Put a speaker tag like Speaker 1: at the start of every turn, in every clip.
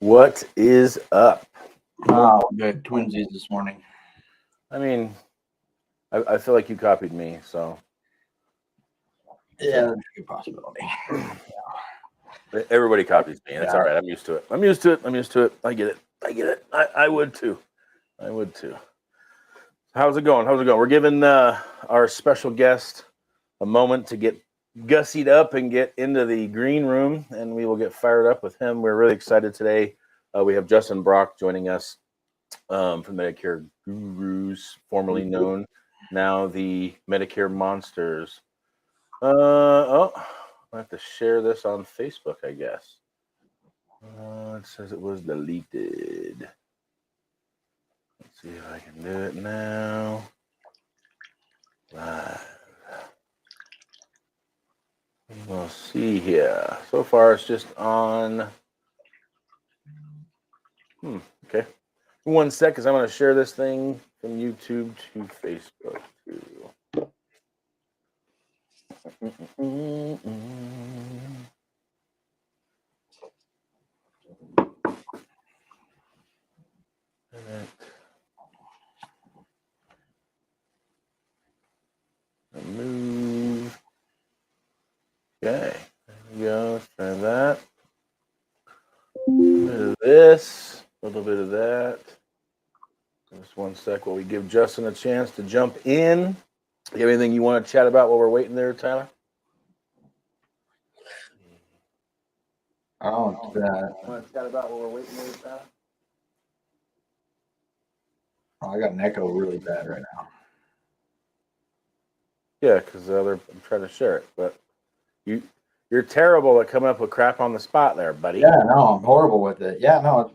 Speaker 1: What is up?
Speaker 2: Oh, good. Twinsies this morning.
Speaker 1: I mean, I feel like you copied me, so.
Speaker 2: Yeah, that's a good possibility.
Speaker 1: Everybody copies me, and it's all right. I'm used to it. I get it. I would too. How's it going? We're giving our special guest a moment to get gussied up and get into the green room, and we will get fired up with him. We're really excited today. We have Justin Brock joining us from Medicare Gurus, formerly known now the Medicare Monsters. I have to share this on Facebook, I guess. It says it was deleted. Let's see if I can do it now. Live. We'll see here. So far, it's just on. Okay. 1 sec, because I'm going to share this thing from YouTube to Facebook too. Move. Okay, there we go. Let's try that. A bit of this, a little bit of that. Just 1 sec while we give Justin a chance to jump in. You have anything you want to chat about while we're waiting there, Tyler?
Speaker 2: Oh,
Speaker 1: Want to chat about while we're waiting there, Tyler?
Speaker 2: Oh, I got an echo really bad right now.
Speaker 1: Yeah, because I'm trying to share it, but you're terrible at coming up with crap on the spot there, buddy.
Speaker 2: Yeah, no, I'm horrible with it. Yeah, no, it's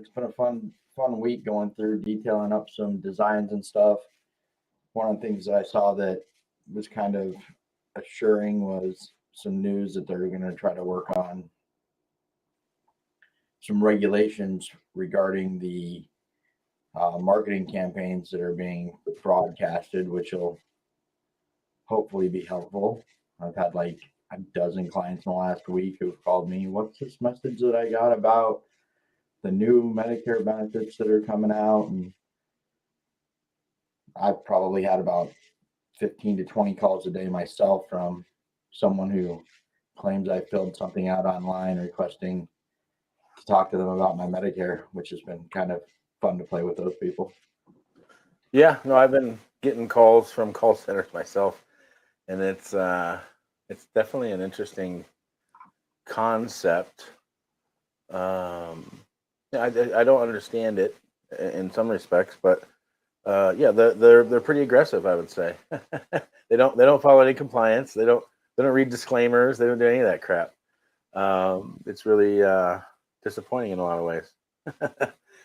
Speaker 2: been a fun week going through detailing up some designs and stuff. One of the things that I saw that was kind of assuring was some news that they're going to try to work on some regulations regarding the marketing campaigns that are being broadcasted, which will hopefully be helpful. I've had like a dozen clients in the last week who've called me, what's this message that I got about the new Medicare benefits that are coming out? And I've probably had about 15 to 20 calls a day myself from someone who claims I filled something out online requesting to talk to them about my Medicare, which has been kind of fun to play with those people.
Speaker 1: Yeah, no, I've been getting calls from call centers myself, and it's definitely an interesting concept. I don't understand it in some respects, but yeah, they're pretty aggressive, I would say. They don't follow any compliance. They don't read disclaimers. They don't do any of that crap. It's really disappointing in a lot of ways.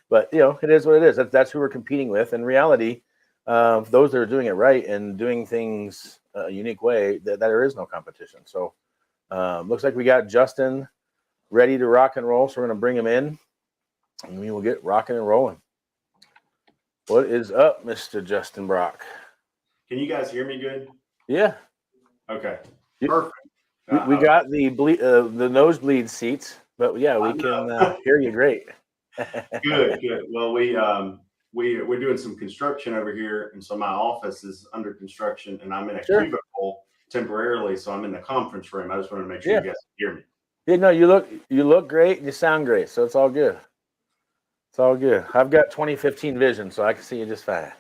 Speaker 1: But it is what it is. That's who we're competing with. In reality, those that are doing it right and doing things a unique way, that there is no competition. So looks like we got Justin ready to rock and roll. So we're going to bring him in, and we will get rocking and rolling. What is up, Mr. Justin Brock?
Speaker 3: Can you guys hear me good?
Speaker 1: Yeah.
Speaker 3: Okay. Perfect.
Speaker 1: We got the nosebleed seats, but yeah, we can hear you great.
Speaker 3: Good. Well, we're doing some construction over here, and so my office is under construction, and I'm in a cubicle temporarily, so I'm in the conference room. I just want to make sure you guys can hear me.
Speaker 1: Yeah, no, you look great, and you sound great, so it's all good. It's all good. I've got 20/15 vision, so I can see you just fine.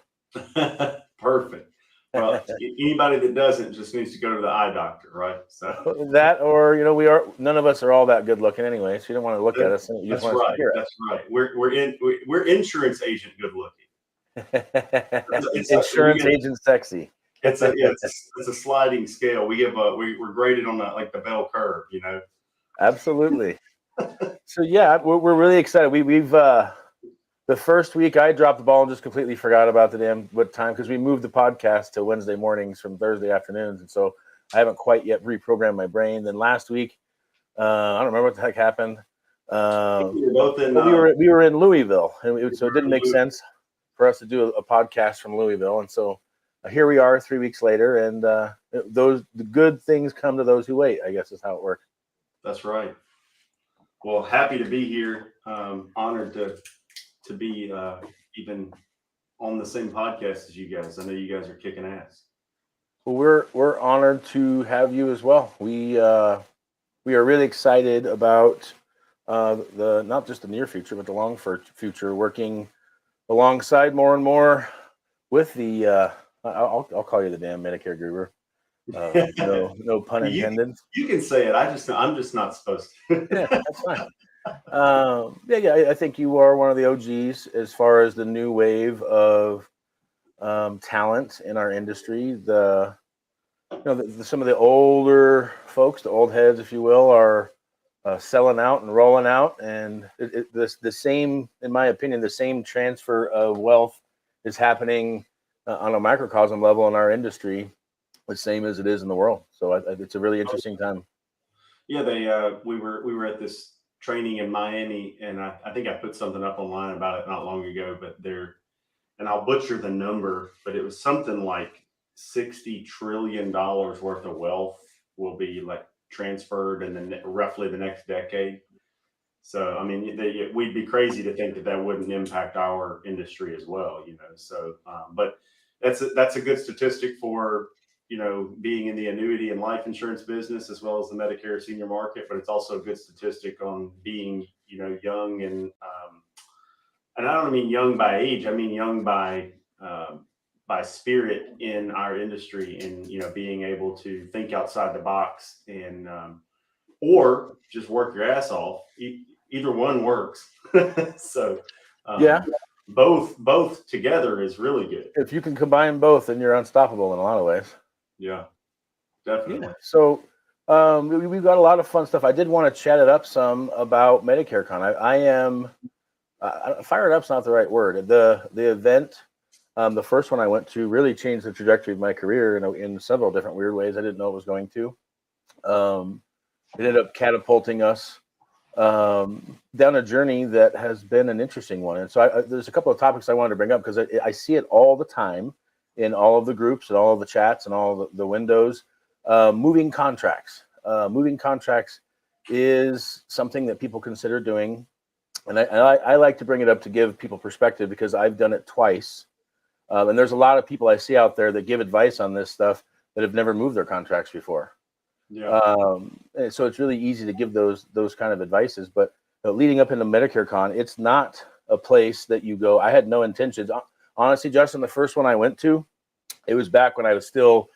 Speaker 3: Perfect. Well, anybody that doesn't just needs to go to the eye doctor, right? So
Speaker 1: that, or none of us are all that good looking anyway, so you don't want to look at us. You just want to hear it.
Speaker 3: That's right. We're insurance agent good looking.
Speaker 1: Insurance agent sexy.
Speaker 3: It's a sliding scale. We're graded on the bell curve,
Speaker 1: Absolutely. So yeah, we're really excited. We've the first week I dropped the ball and just completely forgot about the damn time, because we moved the podcast to Wednesday mornings from Thursday afternoons, and so I haven't quite yet reprogrammed my brain. Then last week, I don't remember what the heck happened.
Speaker 3: We were both in.
Speaker 1: We were in Louisville, and so it didn't make sense for us to do a podcast from Louisville, and so here we are 3 weeks later, and the good things come to those who wait, I guess is how it works.
Speaker 3: That's right. Well, happy to be here. Honored to be even on the same podcast as you guys. I know you guys are kicking ass.
Speaker 1: Well, we're honored to have you as well. We are really excited about the not just the near future, but the long future. Working alongside more and more with the I'll call you the damn Medicare guru. No pun intended.
Speaker 3: You can say it. I'm just not supposed to.
Speaker 1: Yeah, that's fine. I think you are one of the OGs as far as the new wave of talent in our industry. Some of the older folks, the old heads, if you will, are selling out and rolling out, and the same, in my opinion, the same transfer of wealth is happening on a microcosm level in our industry, the same as it is in the world. So it's a really interesting time.
Speaker 3: Yeah, we were at this training in Miami, and I think I put something up online about it not long ago, but and I'll butcher the number, but it was something like $60 trillion worth of wealth will be like transferred in roughly the next decade. So, I mean, we'd be crazy to think that wouldn't impact our industry as well, So, but that's a good statistic for, being in the annuity and life insurance business as well as the Medicare senior market. But it's also a good statistic on being, young and I don't mean young by age. I mean young by spirit in our industry, and being able to think outside the box and or just work your ass off. Either one works. So both together is really good.
Speaker 1: If you can combine both, then you're unstoppable in a lot of ways.
Speaker 3: Yeah, definitely.
Speaker 1: Yeah. So we've got a lot of fun stuff. I did want to chat it up some about Medicare Con. I am fired up's not the right word. The event, the first one I went to, really changed the trajectory of my career in several different weird ways. I didn't know it was going to. It ended up catapulting us down a journey that has been an interesting one. And so there's a couple of topics I wanted to bring up because I see it all the time in all of the groups and all of the chats and all the windows. Moving contracts. Moving contracts is something that people consider doing. And I like to bring it up to give people perspective because I've done it twice. And there's a lot of people I see out there that give advice on this stuff that have never moved their contracts before.
Speaker 3: Yeah.
Speaker 1: And so it's really easy to give those kind of advices. But leading up into Medicare Con, it's not a place that you go. I had no intentions. Honestly, Justin, the first one I went to, it was back when I was still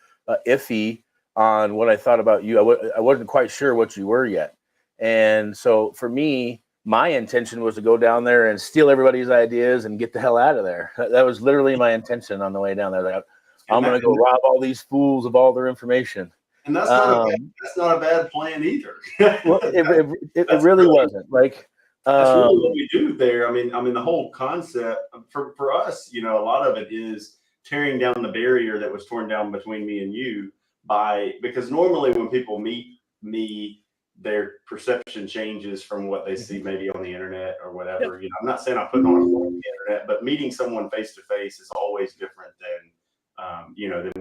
Speaker 1: iffy on what I thought about you. I wasn't quite sure what you were yet. And so for me, my intention was to go down there and steal everybody's ideas and get the hell out of there. That was literally my intention on the way down there. Like, I'm going to go rob all these fools of all their information.
Speaker 3: And that's not a bad plan either.
Speaker 1: Well, it really wasn't. Like,
Speaker 3: that's really what we do there. I mean, the whole concept for us, a lot of it is tearing down the barrier that was torn down between me and you because normally when people meet me, their perception changes from what they see maybe on the internet or whatever. Yep. I'm not saying I'm putting on the internet, but meeting someone face to face is always different than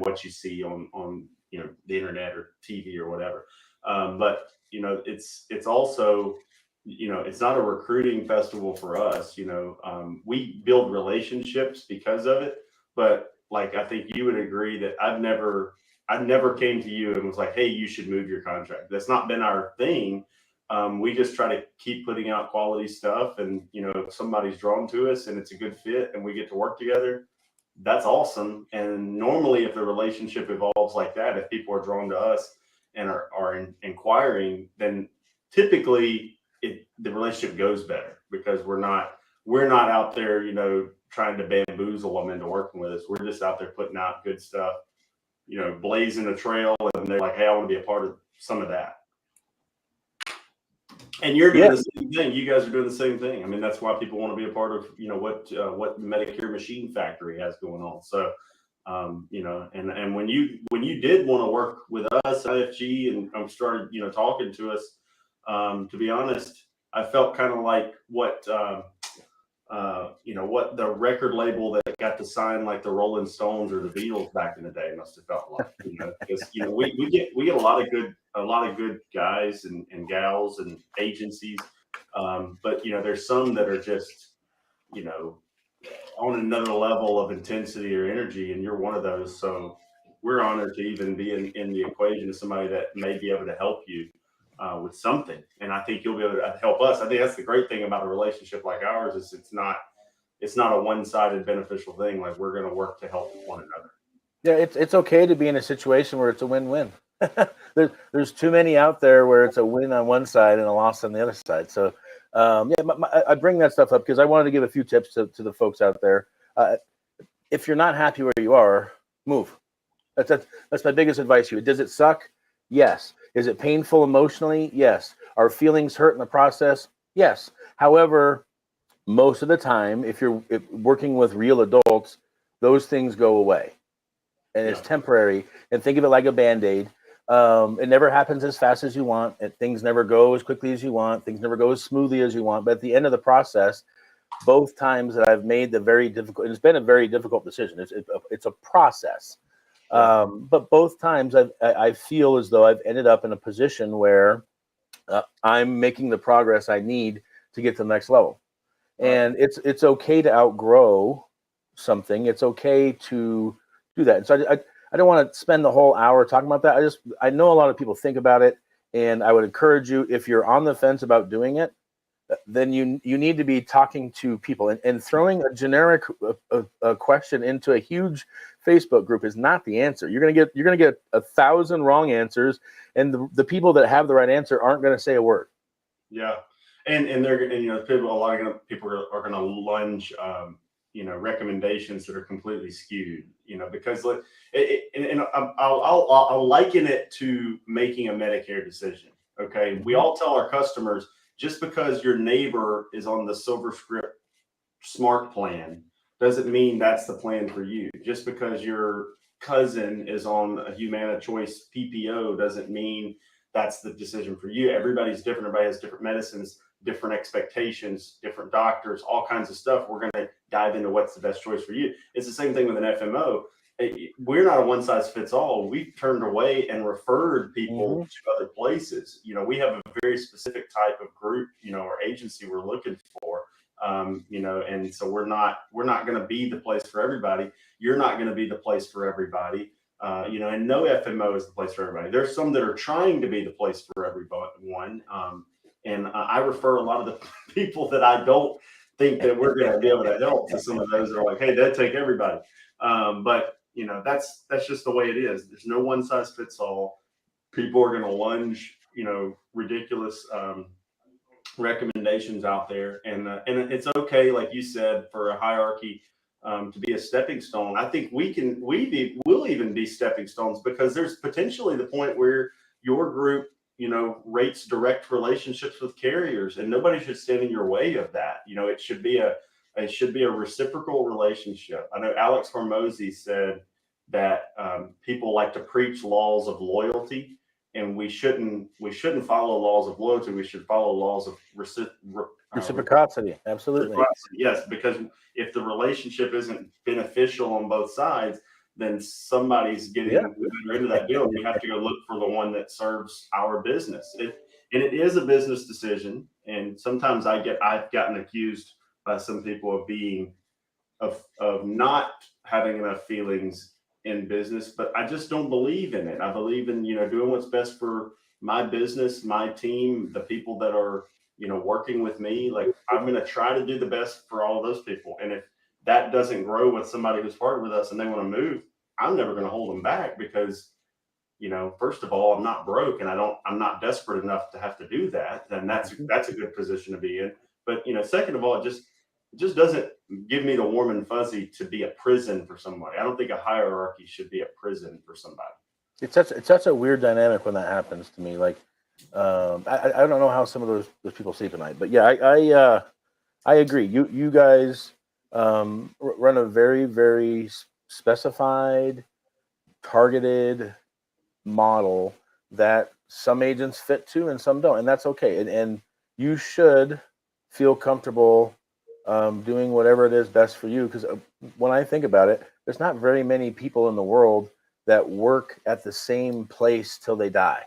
Speaker 3: what you see on the internet or TV or whatever. But it's also, it's not a recruiting festival for us. We build relationships because of it. But like, I think you would agree that I never came to you and was like, hey, you should move your contract. That's not been our thing. We just try to keep putting out quality stuff, and if somebody's drawn to us and it's a good fit and we get to work together, that's awesome. And normally if the relationship evolves like that, if people are drawn to us and are inquiring, then typically the relationship goes better because we're not out there, trying to bamboozle them into working with us. We're just out there putting out good stuff, blazing a trail, and they're like, hey, I want to be a part of some of that. And you're doing the same thing. You guys are doing the same thing. I mean, that's why people want to be a part of, what the Medicare Machine Factory has going on. So, and when you did want to work with us, IFG, and started, talking to us, to be honest, I felt kind of like what the record label that got to sign like the Rolling Stones or the Beatles back in the day must have felt like, because we get a lot of good guys and gals and agencies But there's some that are just on another level of intensity or energy, and you're one of those. So we're honored to even be in the equation of somebody that may be able to help you with something. And I think you'll be able to help us. I think that's the great thing about a relationship like ours is it's not a one-sided beneficial thing. Like, we're going to work to help one another.
Speaker 1: Yeah, it's okay to be in a situation where it's a win-win. There's too many out there where it's a win on one side and a loss on the other side. So I bring that stuff up because I wanted to give a few tips to the folks out there. If you're not happy where you are, move. That's my biggest advice to you. Does it suck? Yes. Is it painful emotionally? Yes. Are feelings hurt in the process? Yes. However, most of the time, if you're working with real adults, those things go away. And it's temporary. And think of it like a Band-Aid. It never happens as fast as you want. And things never go as quickly as you want. Things never go as smoothly as you want. But at the end of the process, both times that I've made the very difficult, and it's been a very difficult decision. It's a process. But both times I feel as though I've ended up in a position where I'm making the progress I need to get to the next level. And it's okay to outgrow something. It's okay to do that. And so I don't want to spend the whole hour talking about that. I know a lot of people think about it, and I would encourage you, if you're on the fence about doing it, then you need to be talking to people, and throwing a generic question into a huge Facebook group is not the answer. You're gonna get 1,000 wrong answers, and the people that have the right answer aren't going to say a word.
Speaker 3: Yeah, and a lot of people are going to lunge recommendations that are completely skewed. Because I'll liken it to making a Medicare decision. Okay, we all tell our customers, just because your neighbor is on the SilverScript Smart Plan doesn't mean that's the plan for you. Just because your cousin is on a Humana Choice PPO doesn't mean that's the decision for you. Everybody's different. Everybody has different medicines, different expectations, different doctors, all kinds of stuff. We're going to dive into what's the best choice for you. It's the same thing with an FMO. We're not a one size fits all. We've turned away and referred people to other places. We have a very specific type of group, or agency we're looking for. And so we're not going to be the place for everybody. You're not going to be the place for everybody. And no FMO is the place for everybody. There's some that are trying to be the place for everyone. And I refer a lot of the people that I don't think that we're going to be able to help to some of those that are like, hey, they'll take everybody. But that's just the way it is. There's no one size fits all. People are going to lunge, ridiculous recommendations out there, and it's okay, like you said, for a hierarchy to be a stepping stone. I think we'll even be stepping stones, because there's potentially the point where your group rates direct relationships with carriers, and nobody should stand in your way of that. It should be a reciprocal relationship. I know Alex Hormozy said that people like to preach laws of loyalty, and we shouldn't follow laws of loyalty. We should follow laws of
Speaker 1: reciprocity. Absolutely.
Speaker 3: Yes, because if the relationship isn't beneficial on both sides, then somebody's getting into that deal. We have to go look for the one that serves our business. And it is a business decision. And sometimes I've gotten accused by some people of not having enough feelings in business, but I just don't believe in it. I believe in, doing what's best for my business, my team, the people that are, working with me. Like, I'm going to try to do the best for all of those people. And if that doesn't grow with somebody who's partnered with us and they want to move, I'm never going to hold them back, because, first of all, I'm not broke, and I'm not desperate enough to have to do that. Then that's a good position to be in. But, second of all, it just doesn't give me the warm and fuzzy to be a prison for somebody. I don't think a hierarchy should be a prison for somebody.
Speaker 1: It's such a weird dynamic when that happens to me. Like, I don't know how some of those people sleep at night, but yeah, I agree. You guys run a very, very specified, targeted model that some agents fit to and some don't, and that's okay. And you should feel comfortable doing whatever it is best for you, because when I think about it, there's not very many people in the world that work at the same place till they die.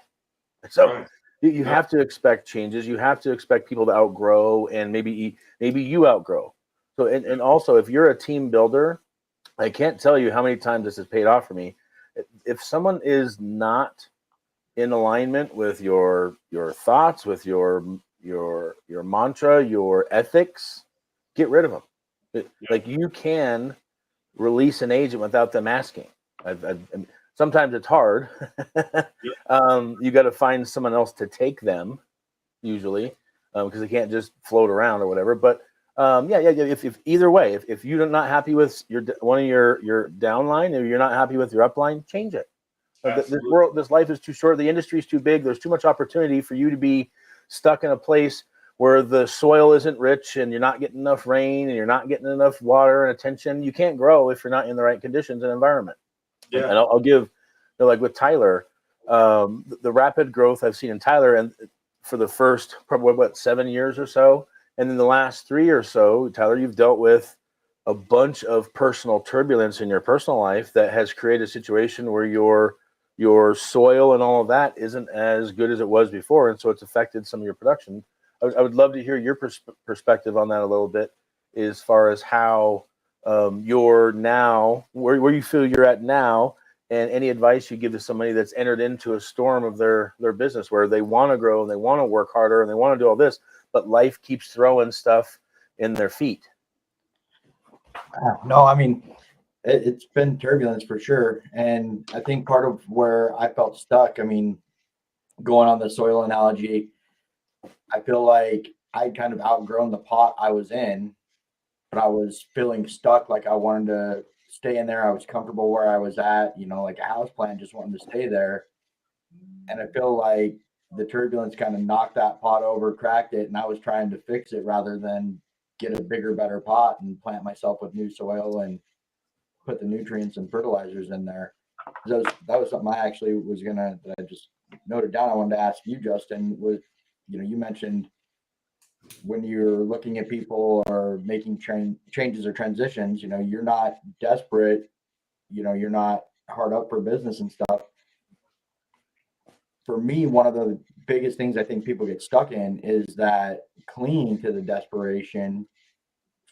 Speaker 1: So You have to expect changes. You have to expect people to outgrow, and maybe you outgrow. So, and also, if you're a team builder, I can't tell you how many times this has paid off for me. If someone is not in alignment with your thoughts, with your mantra, your ethics, get rid of them. Like, you can release an agent without them asking. Sometimes it's hard. You got to find someone else to take them, usually, because they can't just float around or whatever. But if either way, if you're not happy with one of your downline, or you're not happy with your upline, change it. This life is too short. The industry is too big. There's too much opportunity for you to be stuck in a place where the soil isn't rich and you're not getting enough rain and you're not getting enough water and attention. You can't grow if you're not in the right conditions and environment. Yeah. And I'll give, like with Tyler, the rapid growth I've seen in Tyler, and for the first probably 7 years or so, and then the last 3 or so, Tyler, you've dealt with a bunch of personal turbulence in your personal life that has created a situation where your soil and all of that isn't as good as it was before, and so it's affected some of your production. I would love to hear your perspective on that a little bit, as far as how you're now, where you feel you're at now, and any advice you give to somebody that's entered into a storm of their business, where they want to grow and they want to work harder and they want to do all this, but life keeps throwing stuff in their feet.
Speaker 2: No, I mean, it's been turbulence for sure. And I think part of where I felt stuck, I mean, going on the soil analogy, I feel like I'd kind of outgrown the pot I was in, but I was feeling stuck. Like I wanted to stay in there. I was comfortable where I was at, like a house plant, just wanted to stay there. And I feel like the turbulence kind of knocked that pot over, cracked it, and I was trying to fix it rather than get a bigger, better pot and plant myself with new soil and put the nutrients and fertilizers in there. That was something I actually that I just noted down. I wanted to ask you, Justin, was, you mentioned when you're looking at people or making changes or transitions, you're not desperate, you're not hard up for business and stuff. For me, one of the biggest things I think people get stuck in is that clinging to the desperation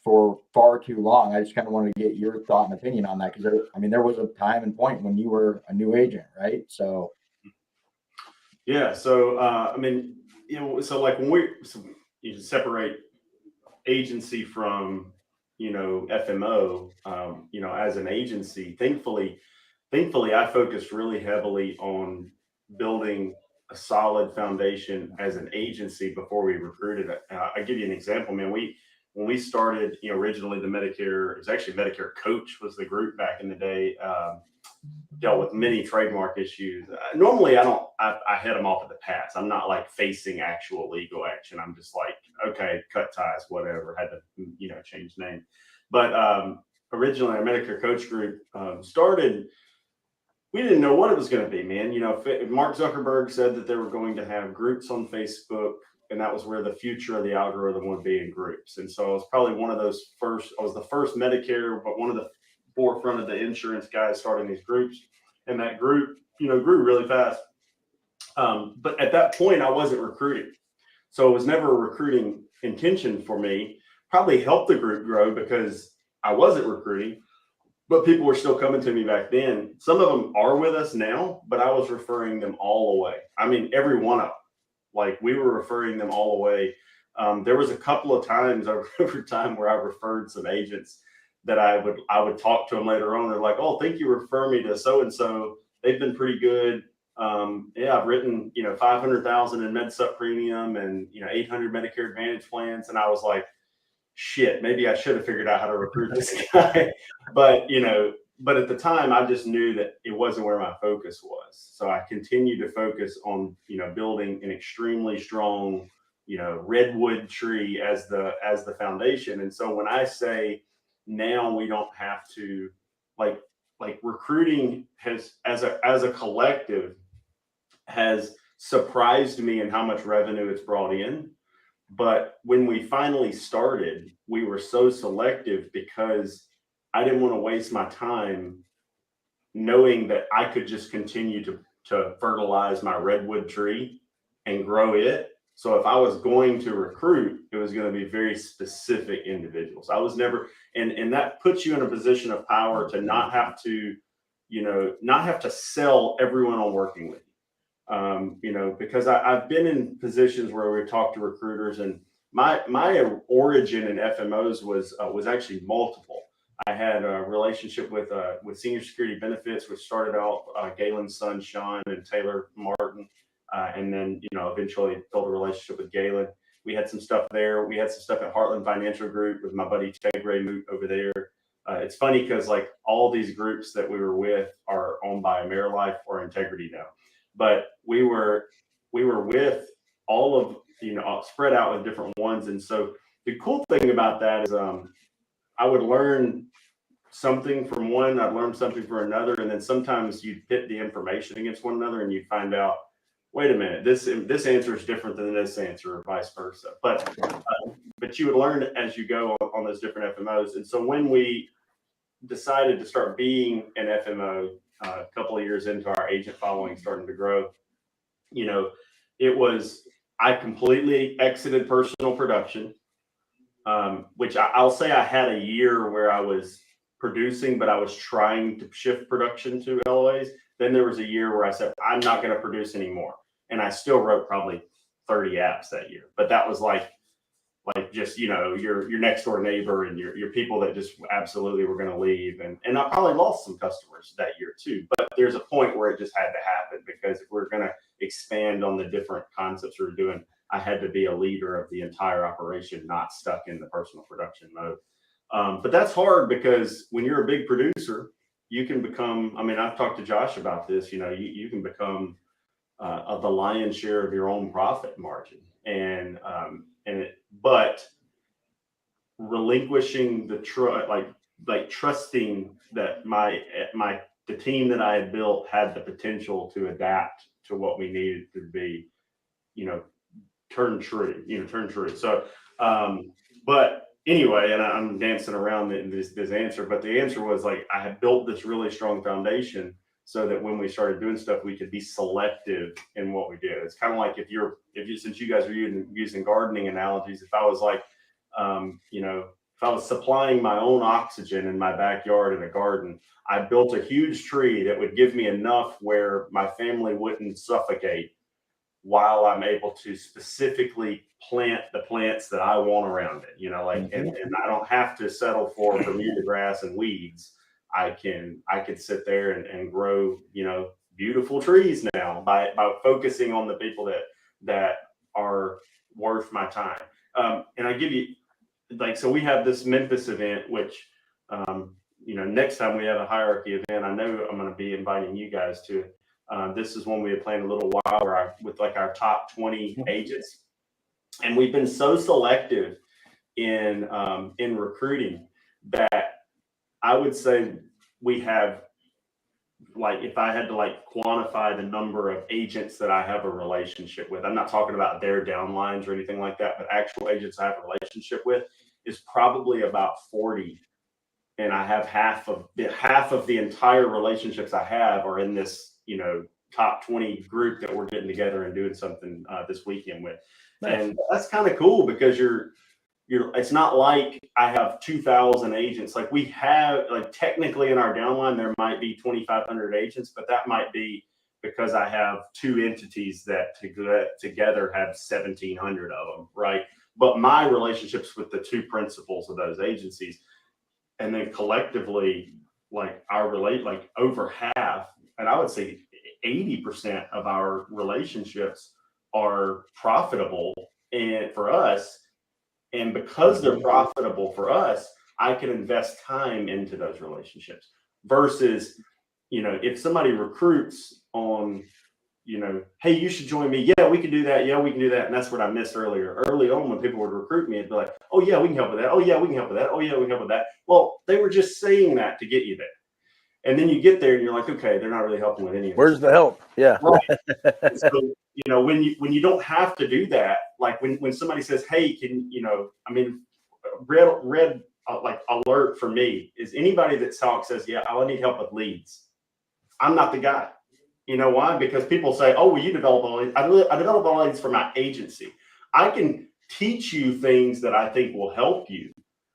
Speaker 2: for far too long. I just kind of wanted to get your thought and opinion on that, because there was a time and point when you were a new agent, right? So
Speaker 3: yeah, so so like when you separate agency from FMO, as an agency, thankfully I focused really heavily on building a solid foundation as an agency before we recruited it. I give you an example, man. When we started, originally the Medicare, it was actually Medicare Coach was the group back in the day, dealt with many trademark issues. Normally I head them off at the pass. I'm not like facing actual legal action. I'm just like, okay, cut ties, whatever, had to, change name. But originally our Medicare Coach group started, we didn't know what it was going to be, man. Mark Zuckerberg said that they were going to have groups on Facebook, and that was where the future of the algorithm would be, in groups. And so I was probably I was the first Medicare, but one of the forefront of the insurance guys starting these groups. And that group, grew really fast. But at that point, I wasn't recruiting. So it was never a recruiting intention for me. Probably helped the group grow because I wasn't recruiting, but people were still coming to me back then. Some of them are with us now, but I was referring them all away. I mean, every one of them. Like, we were referring them all away. There was a couple of times over time where I referred some agents that I would talk to them later on. They're like, "Oh, thank you, refer me to so-and-so. They've been pretty good. I've written, 500,000 in MedSup premium and, 800 Medicare Advantage plans." And I was like, shit, maybe I should have figured out how to recruit this guy. But at the time, I just knew that it wasn't where my focus was. So I continued to focus on, building an extremely strong, redwood tree as the foundation. And so when I say now we don't have to, like recruiting has, as a collective, has surprised me in how much revenue it's brought in. But when we finally started, we were so selective because I didn't want to waste my time knowing that I could just continue to fertilize my redwood tree and grow it. So if I was going to recruit, it was going to be very specific individuals. I was never, and that puts you in a position of power to not have to, not have to sell everyone on working with you. Because I've been in positions where we talked to recruiters, and my origin in FMOs was actually multiple. I had a relationship with Senior Security Benefits, which started out Galen's son Sean and Taylor Martin, and then eventually built a relationship with Galen. We had some stuff there. We had some stuff at Heartland Financial Group with my buddy Tegray moved over there. It's funny because like all these groups that we were with are owned by AmeriLife or Integrity now, but we were with all of spread out with different ones. And so the cool thing about that is I would learn something from one, I'd learn something from another, and then sometimes you'd pit the information against one another and you'd find out, wait a minute, this answer is different than this answer, or vice versa. But you would learn as you go on those different FMOs. And so when we decided to start being an FMO a couple of years into our agent following starting to grow, I completely exited personal production, which I'll say I had a year where I was producing, but I was trying to shift production to LOAs. Then there was a year where I said, I'm not going to produce anymore. And I still wrote probably 30 apps that year. But that was like just, your next door neighbor and your people that just absolutely were going to leave. And I probably lost some customers that year too. But there's a point where it just had to happen, because if we're going to expand on the different concepts we're doing, I had to be a leader of the entire operation, not stuck in the personal production mode. But that's hard, because when you're a big producer, you can become, I've talked to Josh about this, you can become the lion's share of your own profit margin. But relinquishing the trusting that the team that I had built had the potential to adapt to what we needed to be, turn true. So, but anyway, and I'm dancing around this answer, but the answer was like, I had built this really strong foundation so that when we started doing stuff, we could be selective in what we did. It's kind of like since you guys are using gardening analogies, if I was like, if I was supplying my own oxygen in my backyard in a garden, I built a huge tree that would give me enough where my family wouldn't suffocate, while I'm able to specifically plant the plants that I want around it, and I don't have to settle for Bermuda grass and weeds. I can sit there and grow, beautiful trees now by focusing on the people that are worth my time. And I give you so we have this Memphis event, which, next time we have a hierarchy event, I know I'm going to be inviting you guys to. This is one we had planned a little while with our top 20 agents. And we've been so selective in recruiting that I would say we have, if I had to quantify the number of agents that I have a relationship with, I'm not talking about their downlines or anything like that, but actual agents I have a relationship with is probably about 40. And I have half of the entire relationships I have are in this, top 20 group that we're getting together and doing something this weekend with. Nice. And that's kind of cool, because it's not like I have 2,000 agents. Like we have, technically in our downline, there might be 2,500 agents, but that might be because I have two entities that together have 1,700 of them, right? But my relationships with the two principals of those agencies, and then collectively, over half, and I would say 80% of our relationships are profitable and for us. And because they're profitable for us, I can invest time into those relationships versus, if somebody recruits on, hey, you should join me. Yeah, we can do that. Yeah, we can do that. And that's what I missed earlier. Early on, when people would recruit me, it'd be like, oh yeah, we can help with that. Oh yeah, we can help with that. Oh yeah, we can help with that. Well, they were just saying that to get you there. And then you get there and you're like, okay, they're not really helping with any of this.
Speaker 1: Where's the help? Yeah.
Speaker 3: Right. So, when you don't have to do that, like when somebody says, hey, can, red alert for me is anybody that talks says, yeah, I need help with leads. I'm not the guy. You know why? Because people say, "Oh, well, you develop all leads." I develop all leads for my agency. I can teach you things that I think will help you,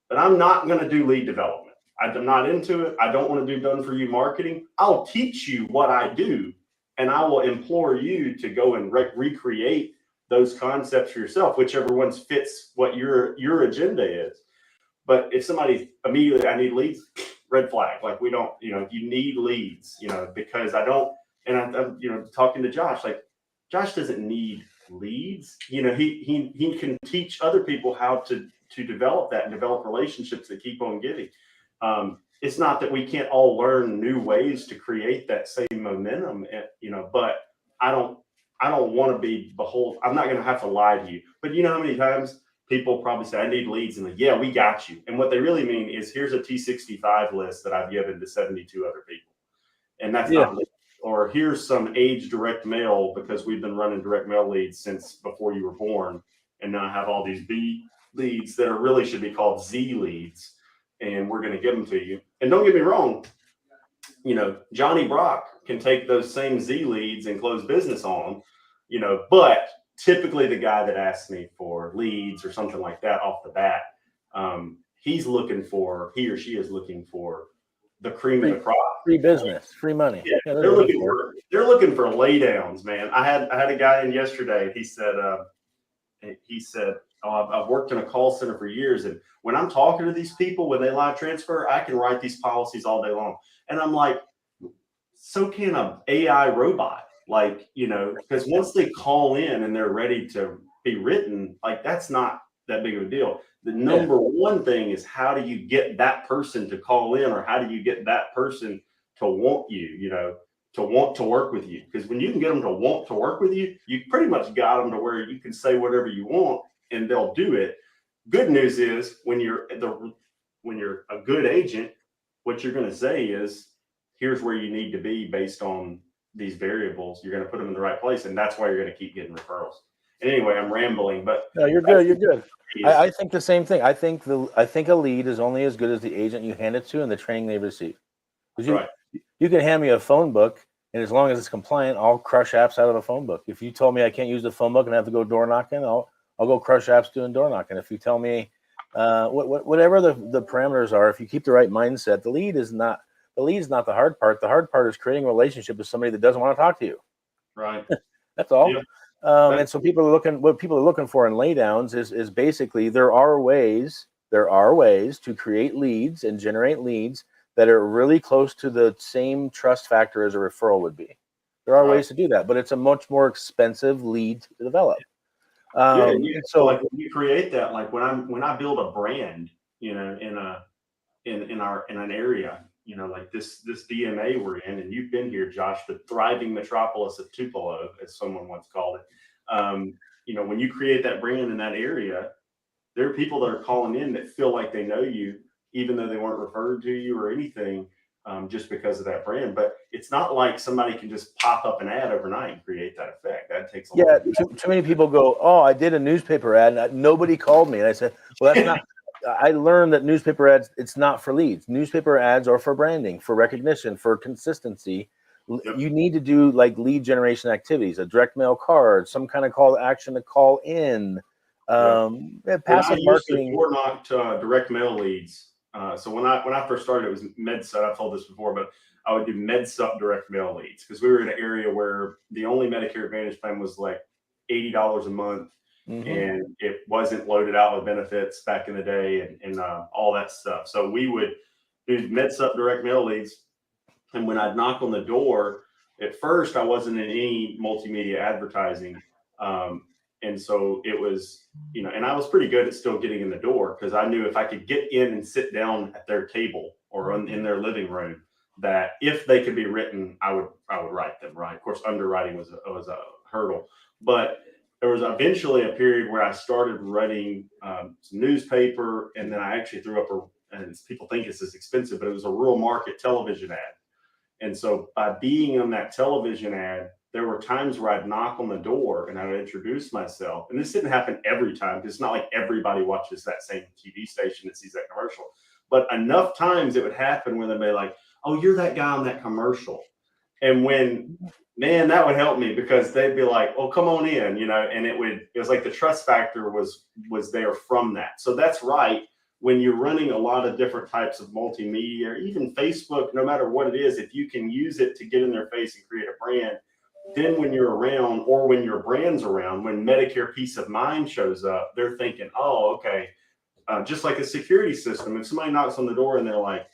Speaker 3: but I'm not going to do lead development. I'm not into it. I don't want to do done for you marketing. I'll teach you what I do, and I will implore you to go and recreate those concepts for yourself, whichever ones fits what your agenda is. But if somebody immediately, I need leads, red flag. Like we don't, you need leads, because I don't. And I'm, talking to Josh, like Josh doesn't need leads. He can teach other people how to develop that and develop relationships that keep on giving. It's not that we can't all learn new ways to create that same momentum, but I don't want to be beholden. I'm not going to have to lie to you. But you know how many times people probably say, I need leads, and like, yeah, we got you. And what they really mean is, here's a T65 list that I've given to 72 other people. And that's not leads. Or here's some age direct mail, because we've been running direct mail leads since before you were born. And now I have all these B leads that really should be called Z leads. And we're going to give them to you. And don't get me wrong, Johnny Brock can take those same Z leads and close business on them, but typically the guy that asks me for leads or something like that off the bat, he or she is looking for the cream of the crop.
Speaker 1: Free business, free money.
Speaker 3: Yeah, they're looking for lay downs, man. I had a guy in yesterday. He said, oh, I've worked in a call center for years, and when I'm talking to these people, when they live transfer, I can write these policies all day long. And I'm like, so can an AI robot. Like, because once they call in and they're ready to be written, like, that's not that big of a deal. The number one thing is, how do you get that person to call in, or how do you get that person to want you, to want to work with you? Because when you can get them to want to work with you, you pretty much got them to where you can say whatever you want and they'll do it. Good news is, when you're a good agent, what you're going to say is, here's where you need to be based on these variables. You're going to put them in the right place, and that's why you're going to keep getting referrals. And anyway, I'm rambling, but
Speaker 1: no, you're good. You're good. I think the same thing. I think a lead is only as good as the agent you hand it to and the training they receive. Because you can hand me a phone book, and as long as it's compliant, I'll crush apps out of a phone book. If you told me I can't use the phone book and I have to go door knocking, I'll go crush apps doing door knocking. If you tell me whatever the parameters are, if you keep the right mindset, the lead is not the hard part. The hard part is creating a relationship with somebody that doesn't want to talk to you.
Speaker 3: Right.
Speaker 1: That's all. Yeah. And so what people are looking for in laydowns is basically, there are ways to create leads and generate leads that are really close to the same trust factor as a referral would be. There are ways to do that, but it's a much more expensive lead to develop.
Speaker 3: So like, when you create that, like when I build a brand, in an area, like this DMA we're in, and you've been here, Josh, the thriving metropolis of Tupelo, as someone once called it. When you create that brand in that area, there are people that are calling in that feel like they know you, even though they weren't referred to you or anything, just because of that brand. But it's not like somebody can just pop up an ad overnight and create that effect. That takes a long time.
Speaker 1: Too many people go, oh, I did a newspaper ad and nobody called me. And I said, well, that's not. I learned that newspaper ads, it's not for leads. Newspaper ads are for branding, for recognition, for consistency. Yep. You need to do like lead generation activities, a direct mail card, some kind of call to action to call in. Passive marketing.
Speaker 3: Door knocked direct mail leads. So when I first started, it was MedSup. I've told this before, but I would do MedSup direct mail leads, because we were in an area where the only Medicare Advantage plan was like $80 a month. Mm-hmm. And it wasn't loaded out with benefits back in the day, and all that stuff. So we would do MedSup direct mail leads. And when I'd knock on the door, at first I wasn't in any multimedia advertising. And so it was, and I was pretty good at still getting in the door, because I knew if I could get in and sit down at their table or in their living room, that if they could be written, I would write them, right? Of course, underwriting was a hurdle, but there was eventually a period where I started writing some newspaper, and then I actually threw up and people think this is expensive, but it was a rural market television ad. And so by being on that television ad, there were times where I'd knock on the door and I would introduce myself. And this didn't happen every time, because it's not like everybody watches that same TV station that sees that commercial. But enough times it would happen where they'd be like, oh, you're that guy on that commercial. And when man, that would help me, because they'd be like, "Well, come on in," and it was like the trust factor was there from that. So that's right. When you're running a lot of different types of multimedia, or even Facebook, no matter what it is, if you can use it to get in their face and create a brand, then when you're around, or when your brand's around, when Medicare Peace of Mind shows up, they're thinking, "Oh, okay." Just like a security system, if somebody knocks on the door and they're like,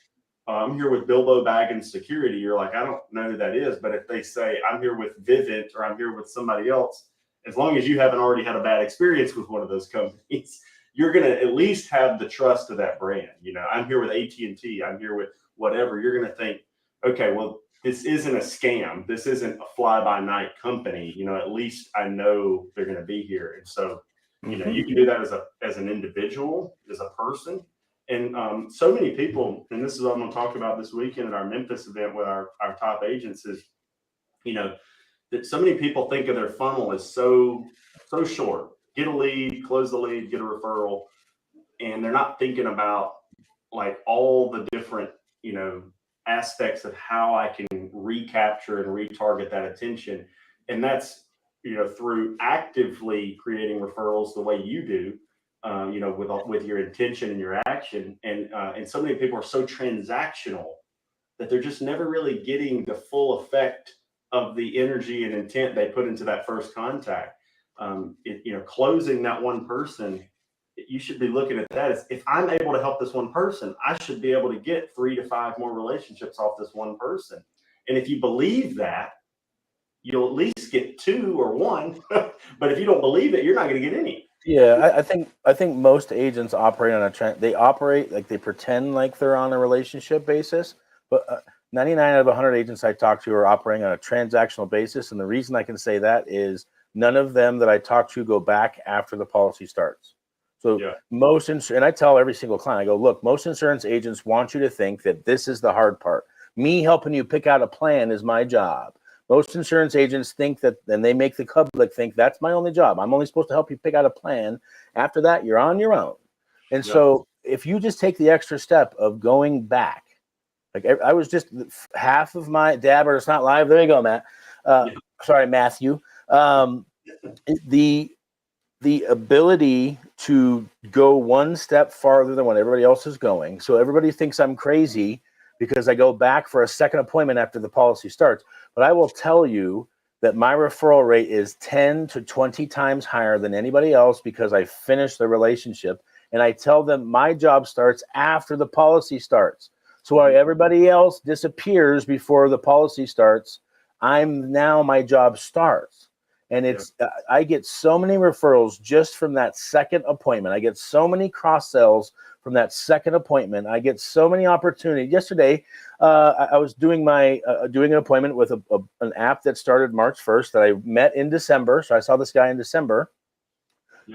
Speaker 3: "I'm here with Bilbo Baggins Security," you're like, "I don't know who that is." But if they say, "I'm here with Vivint," or "I'm here with somebody else," as long as you haven't already had a bad experience with one of those companies, you're going to at least have the trust of that brand. "I'm here with AT&T. I'm here with whatever." You're going to think, okay, well, this isn't a scam. This isn't a fly-by-night company. At least I know they're going to be here. And so, you can do that as an individual, as a person. And so many people, and this is what I'm going to talk about this weekend at our Memphis event with our top agents, is, that so many people think of their funnel as so short. Get a lead, close the lead, get a referral. And they're not thinking about like all the different, aspects of how I can recapture and retarget that attention. And that's, through actively creating referrals the way you do, with your intention and your action. And so many people are so transactional that they're just never really getting the full effect of the energy and intent they put into that first contact. Closing that one person, you should be looking at that as, if I'm able to help this one person, I should be able to get 3 to 5 more relationships off this one person. And if you believe that, you'll at least get 2 or 1. But if you don't believe it, you're not going to get any.
Speaker 1: Yeah, I think most agents operate on they operate like they pretend like they're on a relationship basis, but 99 out of 100 agents I talk to are operating on a transactional basis. And the reason I can say that is none of them that I talk to go back after the policy starts. So and I tell every single client, I go, look, most insurance agents want you to think that this is the hard part. Me helping you pick out a plan is my job. Most insurance agents think that, and they make the public think that's my only job. I'm only supposed to help you pick out a plan. After that, you're on your own. And so if you just take the extra step of going back, like I was just half of my dad, or it's not live. There you go, Matt. Sorry, Matthew. The ability to go one step farther than what everybody else is going. So everybody thinks I'm crazy because I go back for a second appointment after the policy starts. But I will tell you that my referral rate is 10 to 20 times higher than anybody else because I finish the relationship. And I tell them my job starts after the policy starts. So while everybody else disappears before the policy starts, my job starts. And I get so many referrals just from that second appointment. I get so many cross sells from that second appointment. I get so many opportunities. Yesterday, I was doing doing an appointment with an app that started March 1st that I met in December. So I saw this guy in December.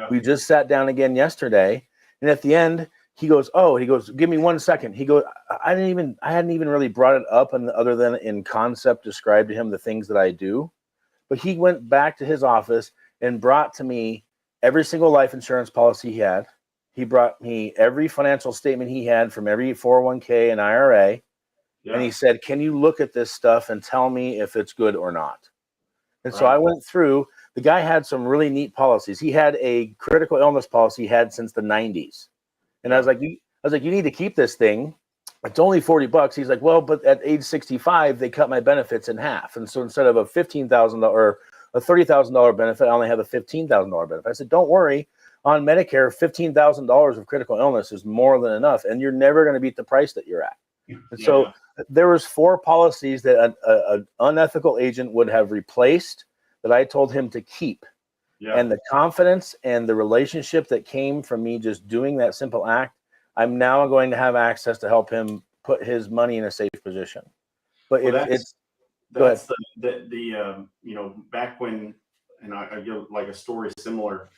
Speaker 1: We just sat down again yesterday, and at the end, he goes, "Give me 1 second." He goes, I hadn't even really brought it up, other than in concept, described to him the things that I do. But he went back to his office and brought to me every single life insurance policy he had. He brought me every financial statement he had from every 401k and IRA. And he said, "Can you look at this stuff and tell me if it's good or not?" And so I went through. The guy had some really neat policies. He had a critical illness policy he had since the 90s. And I was like, "You need to keep this thing. It's only $40." He's like, "Well, but at age 65, they cut my benefits in half. And so instead of a $15,000 or a $30,000 benefit, I only have a $15,000 benefit." I said, "Don't worry. On Medicare, $15,000 of critical illness is more than enough, and you're never going to beat the price that you're at." And so there was 4 policies that an unethical agent would have replaced that I told him to keep. And the confidence and the relationship that came from me just doing that simple act, I'm now going to have access to help him put his money in a safe position. But
Speaker 3: that's back when, and I give like a story similar,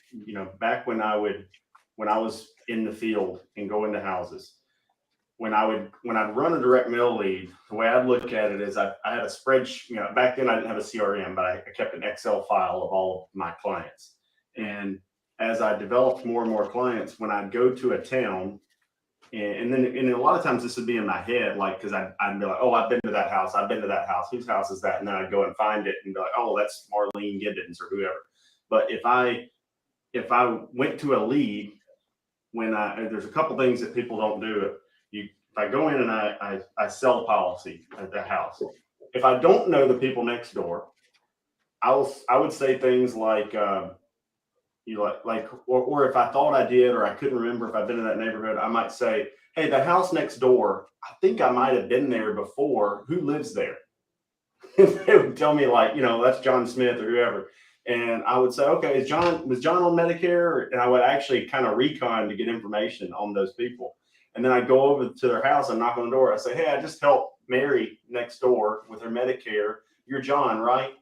Speaker 3: back when I was in the field and go into houses, when I'd run a direct mail lead, the way I'd look at it is I had a spreadsheet. Back then I didn't have a CRM, but I kept an Excel file of all of my clients. And as I developed more and more clients, when I'd go to a town And then a lot of times this would be in my head, like, because I'd be like, oh, I've been to that house. I've been to that house. Whose house is that? And then I'd go and find it and be like, oh, that's Marlene Giddens or whoever. But if I went to a lead, there's a couple things that people don't do. If I go in and I sell a policy at the house, if I don't know the people next door, I would say things like, or if I thought I did, or I couldn't remember if I've been in that neighborhood, I might say, hey, the house next door, I think I might have been there before. Who lives there? They would tell me like, that's John Smith or whoever. And I would say, okay, was John on Medicare? And I would actually kind of recon to get information on those people. And then I'd go over to their house and knock on the door. I say, hey, I just helped Mary next door with her Medicare. You're John, right?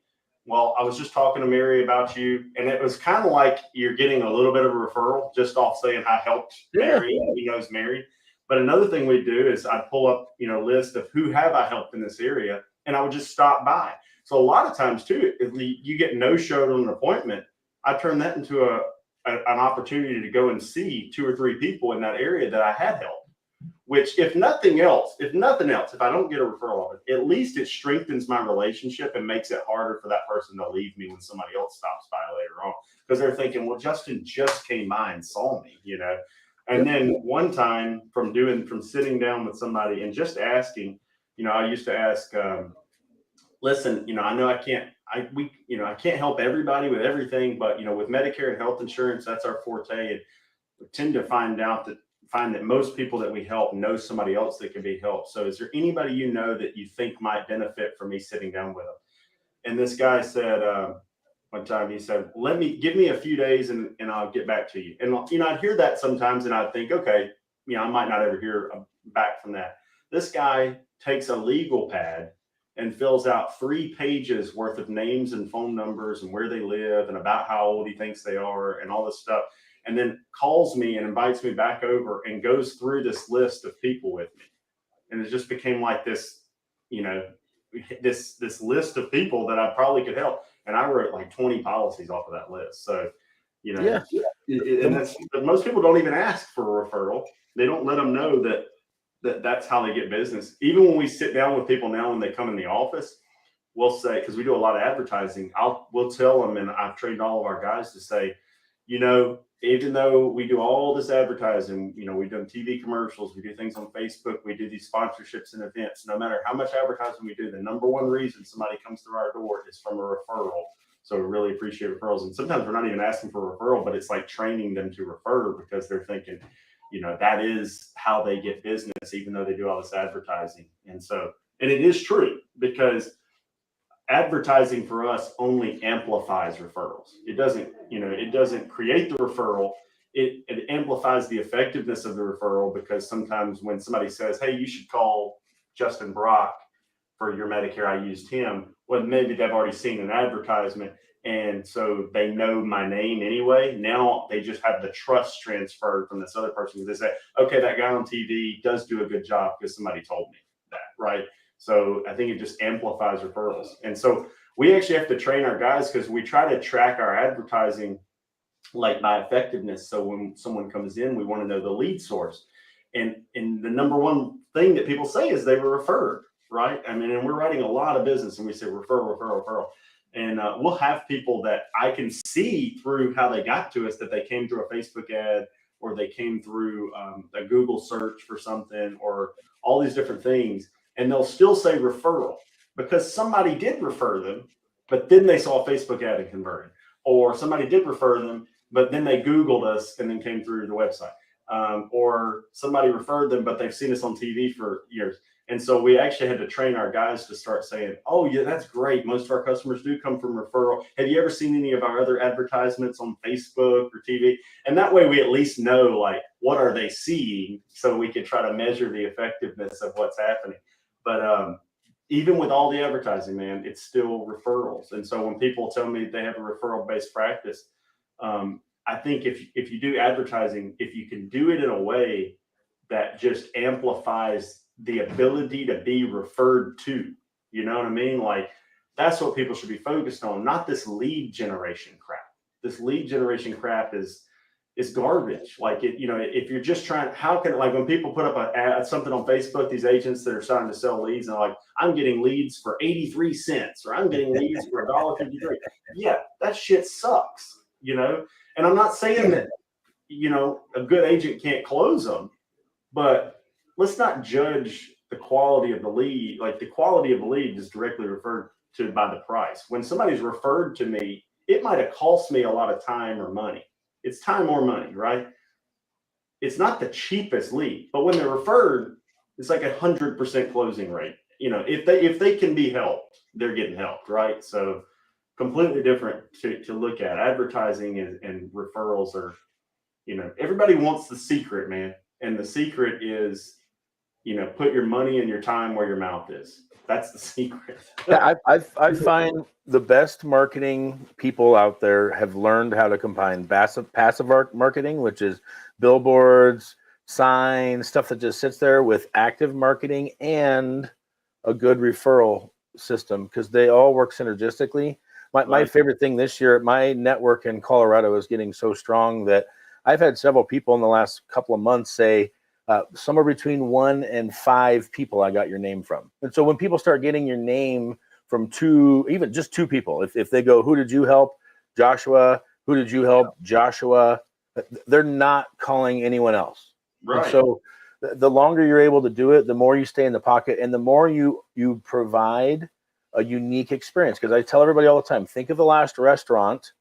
Speaker 3: Well, I was just talking to Mary about you. And it was kind of like you're getting a little bit of a referral just off saying I helped Mary. And he knows Mary. But another thing we do is I'd pull up, list of who have I helped in this area. And I would just stop by. So a lot of times too, if you get no-showed on an appointment, I turn that into an opportunity to go and see 2 or 3 people in that area that I had helped. Which, if nothing else, if I don't get a referral of it, at least it strengthens my relationship and makes it harder for that person to leave me when somebody else stops by later on. Because they're thinking, well, Justin just came by and saw me, And then one time from sitting down with somebody and just asking, I used to ask, listen, I know I can't help everybody with everything, but with Medicare and health insurance, that's our forte. And we tend to find that most people that we help know somebody else that can be helped. So is there anybody that you think might benefit from me sitting down with them? And this guy said, one time he said, give me a few days and I'll get back to you. And, I'd hear that sometimes and I'd think, okay, I might not ever hear back from that. This guy takes a legal pad and fills out 3 pages worth of names and phone numbers and where they live and about how old he thinks they are and all this stuff. And then calls me and invites me back over and goes through this list of people with me. And it just became like this, this list of people that I probably could help. And I wrote like 20 policies off of that list. So, and most people don't even ask for a referral. They don't let them know that's how they get business. Even when we sit down with people now, when they come in the office, we'll say, because we do a lot of advertising, we'll tell them, and I've trained all of our guys to say, even though we do all this advertising, we've done TV commercials, we do things on Facebook, we do these sponsorships and events. No matter how much advertising we do, the number one reason somebody comes through our door is from a referral. So we really appreciate referrals. And sometimes we're not even asking for a referral, but it's like training them to refer because they're thinking, that is how they get business, even though they do all this advertising. And it is true because advertising for us only amplifies referrals. It doesn't create the referral. It amplifies the effectiveness of the referral because sometimes when somebody says, hey, you should call Justin Brock for your Medicare, I used him. Well, maybe they've already seen an advertisement. And so they know my name anyway. Now they just have the trust transferred from this other person. They say, okay, that guy on TV does do a good job because somebody told me that, right? So I think it just amplifies referrals. And so we actually have to train our guys because we try to track our advertising like by effectiveness. So when someone comes in, we want to know the lead source. And the number one thing that people say is they were referred, right? I mean, and we're writing a lot of business and we say referral. And we'll have people that I can see through how they got to us, that they came through a Facebook ad or they came through a Google search for something or all these different things. And they'll still say referral because somebody did refer them, but then they saw a Facebook ad and converted. Or somebody did refer them, but then they Googled us and then came through the website. Or somebody referred them, but they've seen us on TV for years. And so we actually had to train our guys to start saying, oh, yeah, that's great. Most of our customers do come from referral. Have you ever seen any of our other advertisements on Facebook or TV? And that way we at least know, like, what are they seeing so we can try to measure the effectiveness of what's happening. But even with all the advertising, man, it's still referrals. And so when people tell me they have a referral-based practice, I think if you do advertising, if you can do it in a way that just amplifies the ability to be referred to, you know what I mean? Like, that's what people should be focused on, not this lead generation crap. This lead generation crap is is garbage. Like it, if you're just trying, how can, like when people put up something on Facebook, these agents that are starting to sell leads and like, I'm getting leads for 83 cents or I'm getting leads for $1.53. Yeah, that shit sucks, and I'm not saying that, a good agent can't close them, but let's not judge the quality of the lead. Like the quality of the lead is directly referred to by the price. When somebody's referred to me, it might have cost me a lot of time or money. It's time or money, right? It's not the lead, but when they're referred, it's like 100% closing rate. If they can be helped, they're getting helped, right? So completely different to look at. Advertising and referrals are, everybody wants the secret, man. And the secret is, put your money and your time where your mouth is. That's the secret.
Speaker 1: Yeah, I find the best marketing people out there have learned how to combine passive marketing, which is billboards, signs, stuff that just sits there, with active marketing and a good referral system, because they all work synergistically. My favorite thing this year, my network in Colorado is getting so strong that I've had several people in the last couple of months say, somewhere between 1 and 5 people I got your name from. And so when people start getting your name from even just two people, if they go, who did you help? Joshua. Who did you help? Joshua. They're not calling anyone else.
Speaker 3: Right.
Speaker 1: And so the longer you're able to do it, the more you stay in the pocket and the more you provide a unique experience. Because I tell everybody all the time, think of the last restaurant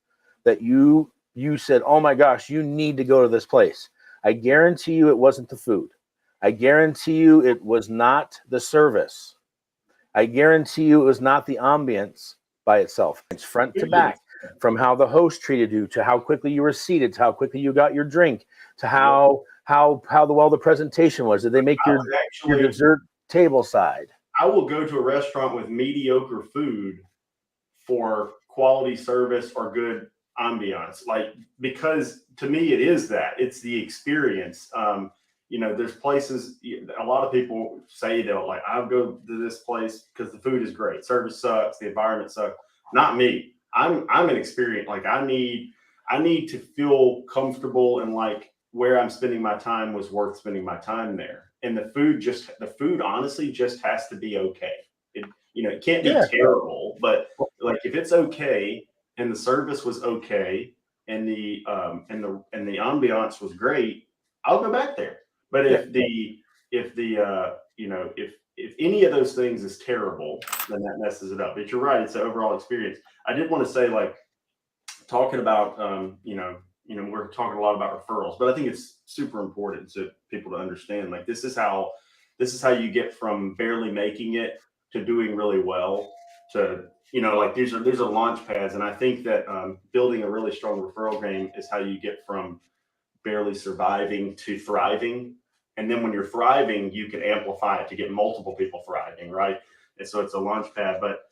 Speaker 1: that you said, oh my gosh, you need to go to this place. I guarantee you it wasn't the food. I guarantee you it was not the service. I guarantee you it was not the ambience by itself. It's front to back, from how the host treated you, to how quickly you were seated, to how quickly you got your drink, to how well the presentation was. Did they make your dessert table side?
Speaker 3: I will go to a restaurant with mediocre food for quality service or good ambiance, because to me it is that, it's the experience. There's places, a lot of people say they'll I'll go to this place because the food is great, service sucks, the environment sucks. Not me. I'm an experience. I need to feel comfortable and where I'm spending my time was worth spending my time there. And the food honestly just has to be okay. It can't be terrible, but if it's okay and the service was okay and the ambiance was great, I'll go back there. But if any of those things is terrible, then that messes it up. But you're right, it's the overall experience. I did want to say, talking about we're talking a lot about referrals, but I think it's super important to people to understand, this is how you get from barely making it to doing really well, to these are launch pads. And I think that building a really strong referral game is how you get from barely surviving to thriving. And then when you're thriving, you can amplify it to get multiple people thriving, right? And so it's a launch pad. But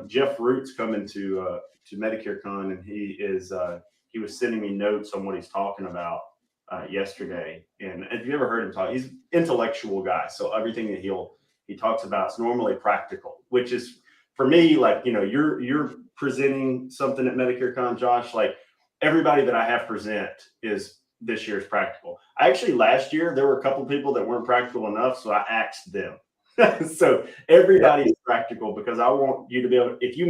Speaker 3: Jeff Root's coming to Medicare Con, and he was sending me notes on what he's talking about yesterday. And if you ever heard him talk, he's an intellectual guy. So everything that he talks about is normally practical, which is, for me, you're presenting something at Medicare Con, Josh, everybody that I have present is this year's practical. Last year, there were a couple of people that weren't practical enough, so I axed them. So everybody is practical, because I want you to be able, if you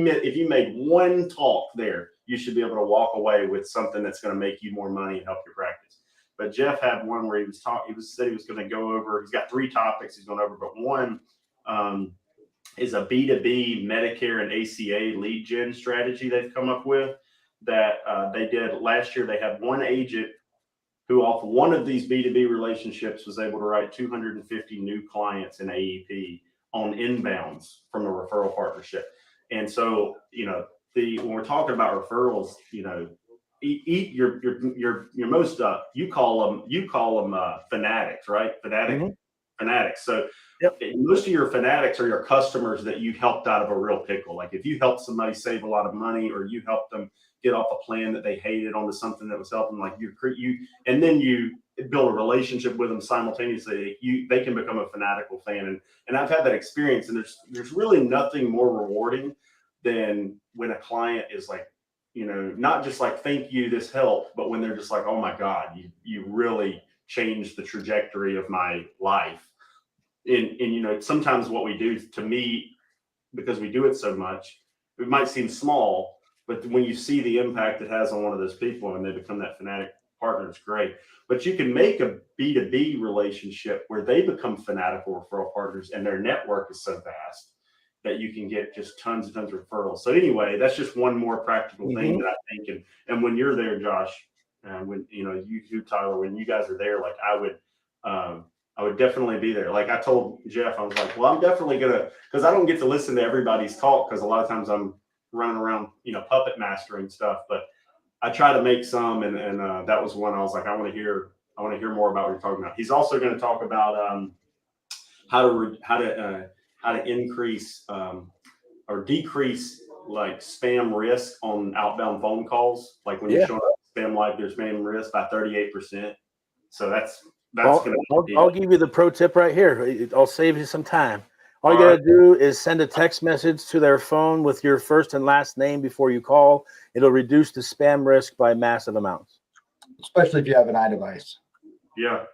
Speaker 3: made one talk there, you should be able to walk away with something that's going to make you more money and help your practice. But Jeff had one where said he was going to go over, he's got 3 topics he's going over, but one is a B2B Medicare and ACA lead gen strategy they've come up with that they did last year. They had one agent who, off one of these B2B relationships, was able to write 250 new clients in AEP on inbounds from a referral partnership. And so, when we're talking about referrals, eat your most you call them fanatics, right? Fanatics. So most of your fanatics are your customers that you helped out of a real pickle. If you helped somebody save a lot of money, or you helped them get off a plan that they hated onto something that was helping, and then you build a relationship with them simultaneously, they can become a fanatical fan. And I've had that experience, and there's really nothing more rewarding than when a client is not just like, thank you, this helped, but when they're just like, oh my God, you really changed the trajectory of my life. And sometimes what we do, to me, because we do it so much, it might seem small, but when you see the impact it has on one of those people and they become that fanatic partner, it's great. But you can make a B2B relationship where they become fanatical referral partners and their network is so vast that you can get just tons and tons of referrals. So anyway, that's just one more practical thing that I think. And when you're there, Josh, and when you Tyler, when you guys are there, like I would definitely be there. Like I told Jeff, I was like, well, I'm definitely gonna, because I don't get to listen to everybody's talk because a lot of times I'm running around, puppet mastering stuff. But I try to make some, and that was one I was like, I want to hear more about what you're talking about. He's also going to talk about how to increase or decrease like spam risk on outbound phone calls. Like when you're showing up spam like there's spam risk by 38%. So that's
Speaker 1: I'll give you the pro tip right here. I'll save you some time. All you got to do is send a text message to their phone with your first and last name before you call. It'll reduce the spam risk by massive amounts.
Speaker 2: Especially if you have an iDevice.
Speaker 3: Yeah.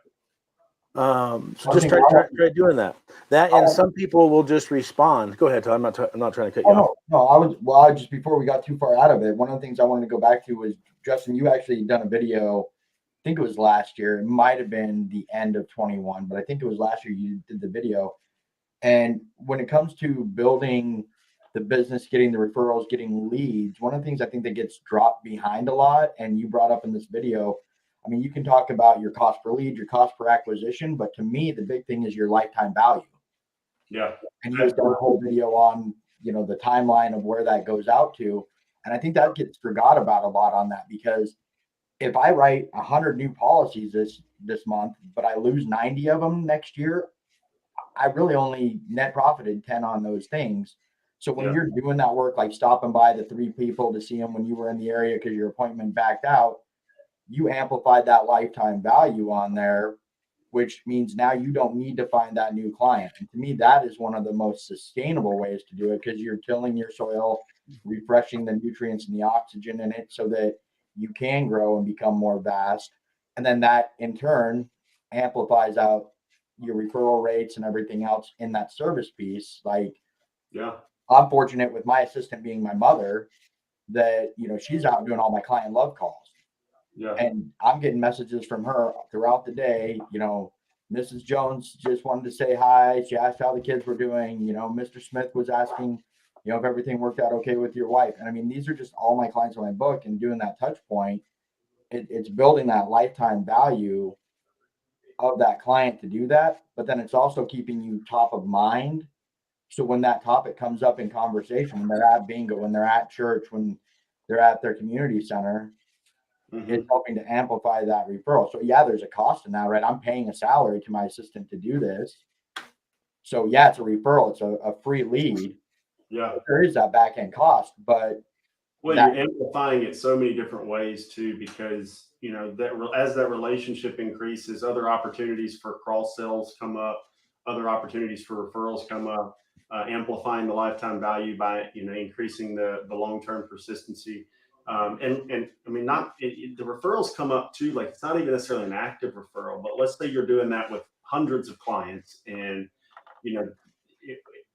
Speaker 1: So just try doing that. And some people will just respond. Go ahead, Todd. I'm not trying to cut you off.
Speaker 2: No, I just before we got too far out of it, one of the things I wanted to go back to was, Justin, you actually done a video, I think it was last year. It might have been the end of 21, but I think it was last year you did the video. And when it comes to building the business, getting the referrals, getting leads, one of the things I think that gets dropped behind a lot, and you brought up in this video, I mean, you can talk about your cost per lead, your cost per acquisition, but to me, the big thing is your lifetime value.
Speaker 3: Yeah.
Speaker 2: And you guys done a whole video on, the timeline of where that goes out to. And I think that gets forgot about a lot on that, because if I write 100 new policies this month, but I lose 90 of them next year, I really only net profited 10 on those things. So when you're doing that work, like stopping by the 3 people to see them when you were in the area because your appointment backed out, you amplified that lifetime value on there, which means now you don't need to find that new client. And to me, that is one of the most sustainable ways to do it, because you're tilling your soil, refreshing the nutrients and the oxygen in it so that you can grow and become more vast. And then that in turn amplifies out your referral rates and everything else in that service piece. Like, I'm fortunate with my assistant being my mother that, she's out doing all my client love calls.
Speaker 3: Yeah.
Speaker 2: And I'm getting messages from her throughout the day. Mrs. Jones just wanted to say hi. She asked how the kids were doing. Mr. Smith was asking, if everything worked out okay with your wife. And I mean, these are just all my clients in my book, and doing that touch point, it's building that lifetime value of that client to do that. But then it's also keeping you top of mind. So when that topic comes up in conversation, when they're at bingo, when they're at church, when they're at their community center, it's helping to amplify that referral. So there's a cost in that, right? I'm paying a salary to my assistant to do this. So it's a referral. It's a free lead.
Speaker 3: Yeah.
Speaker 2: There is that back end cost, but
Speaker 3: you're amplifying it so many different ways too, because that as that relationship increases, other opportunities for cross sells come up, other opportunities for referrals come up, amplifying the lifetime value by increasing the long-term persistency. And I mean, the referrals come up too. Like, it's not even necessarily an active referral, but let's say you're doing that with hundreds of clients, and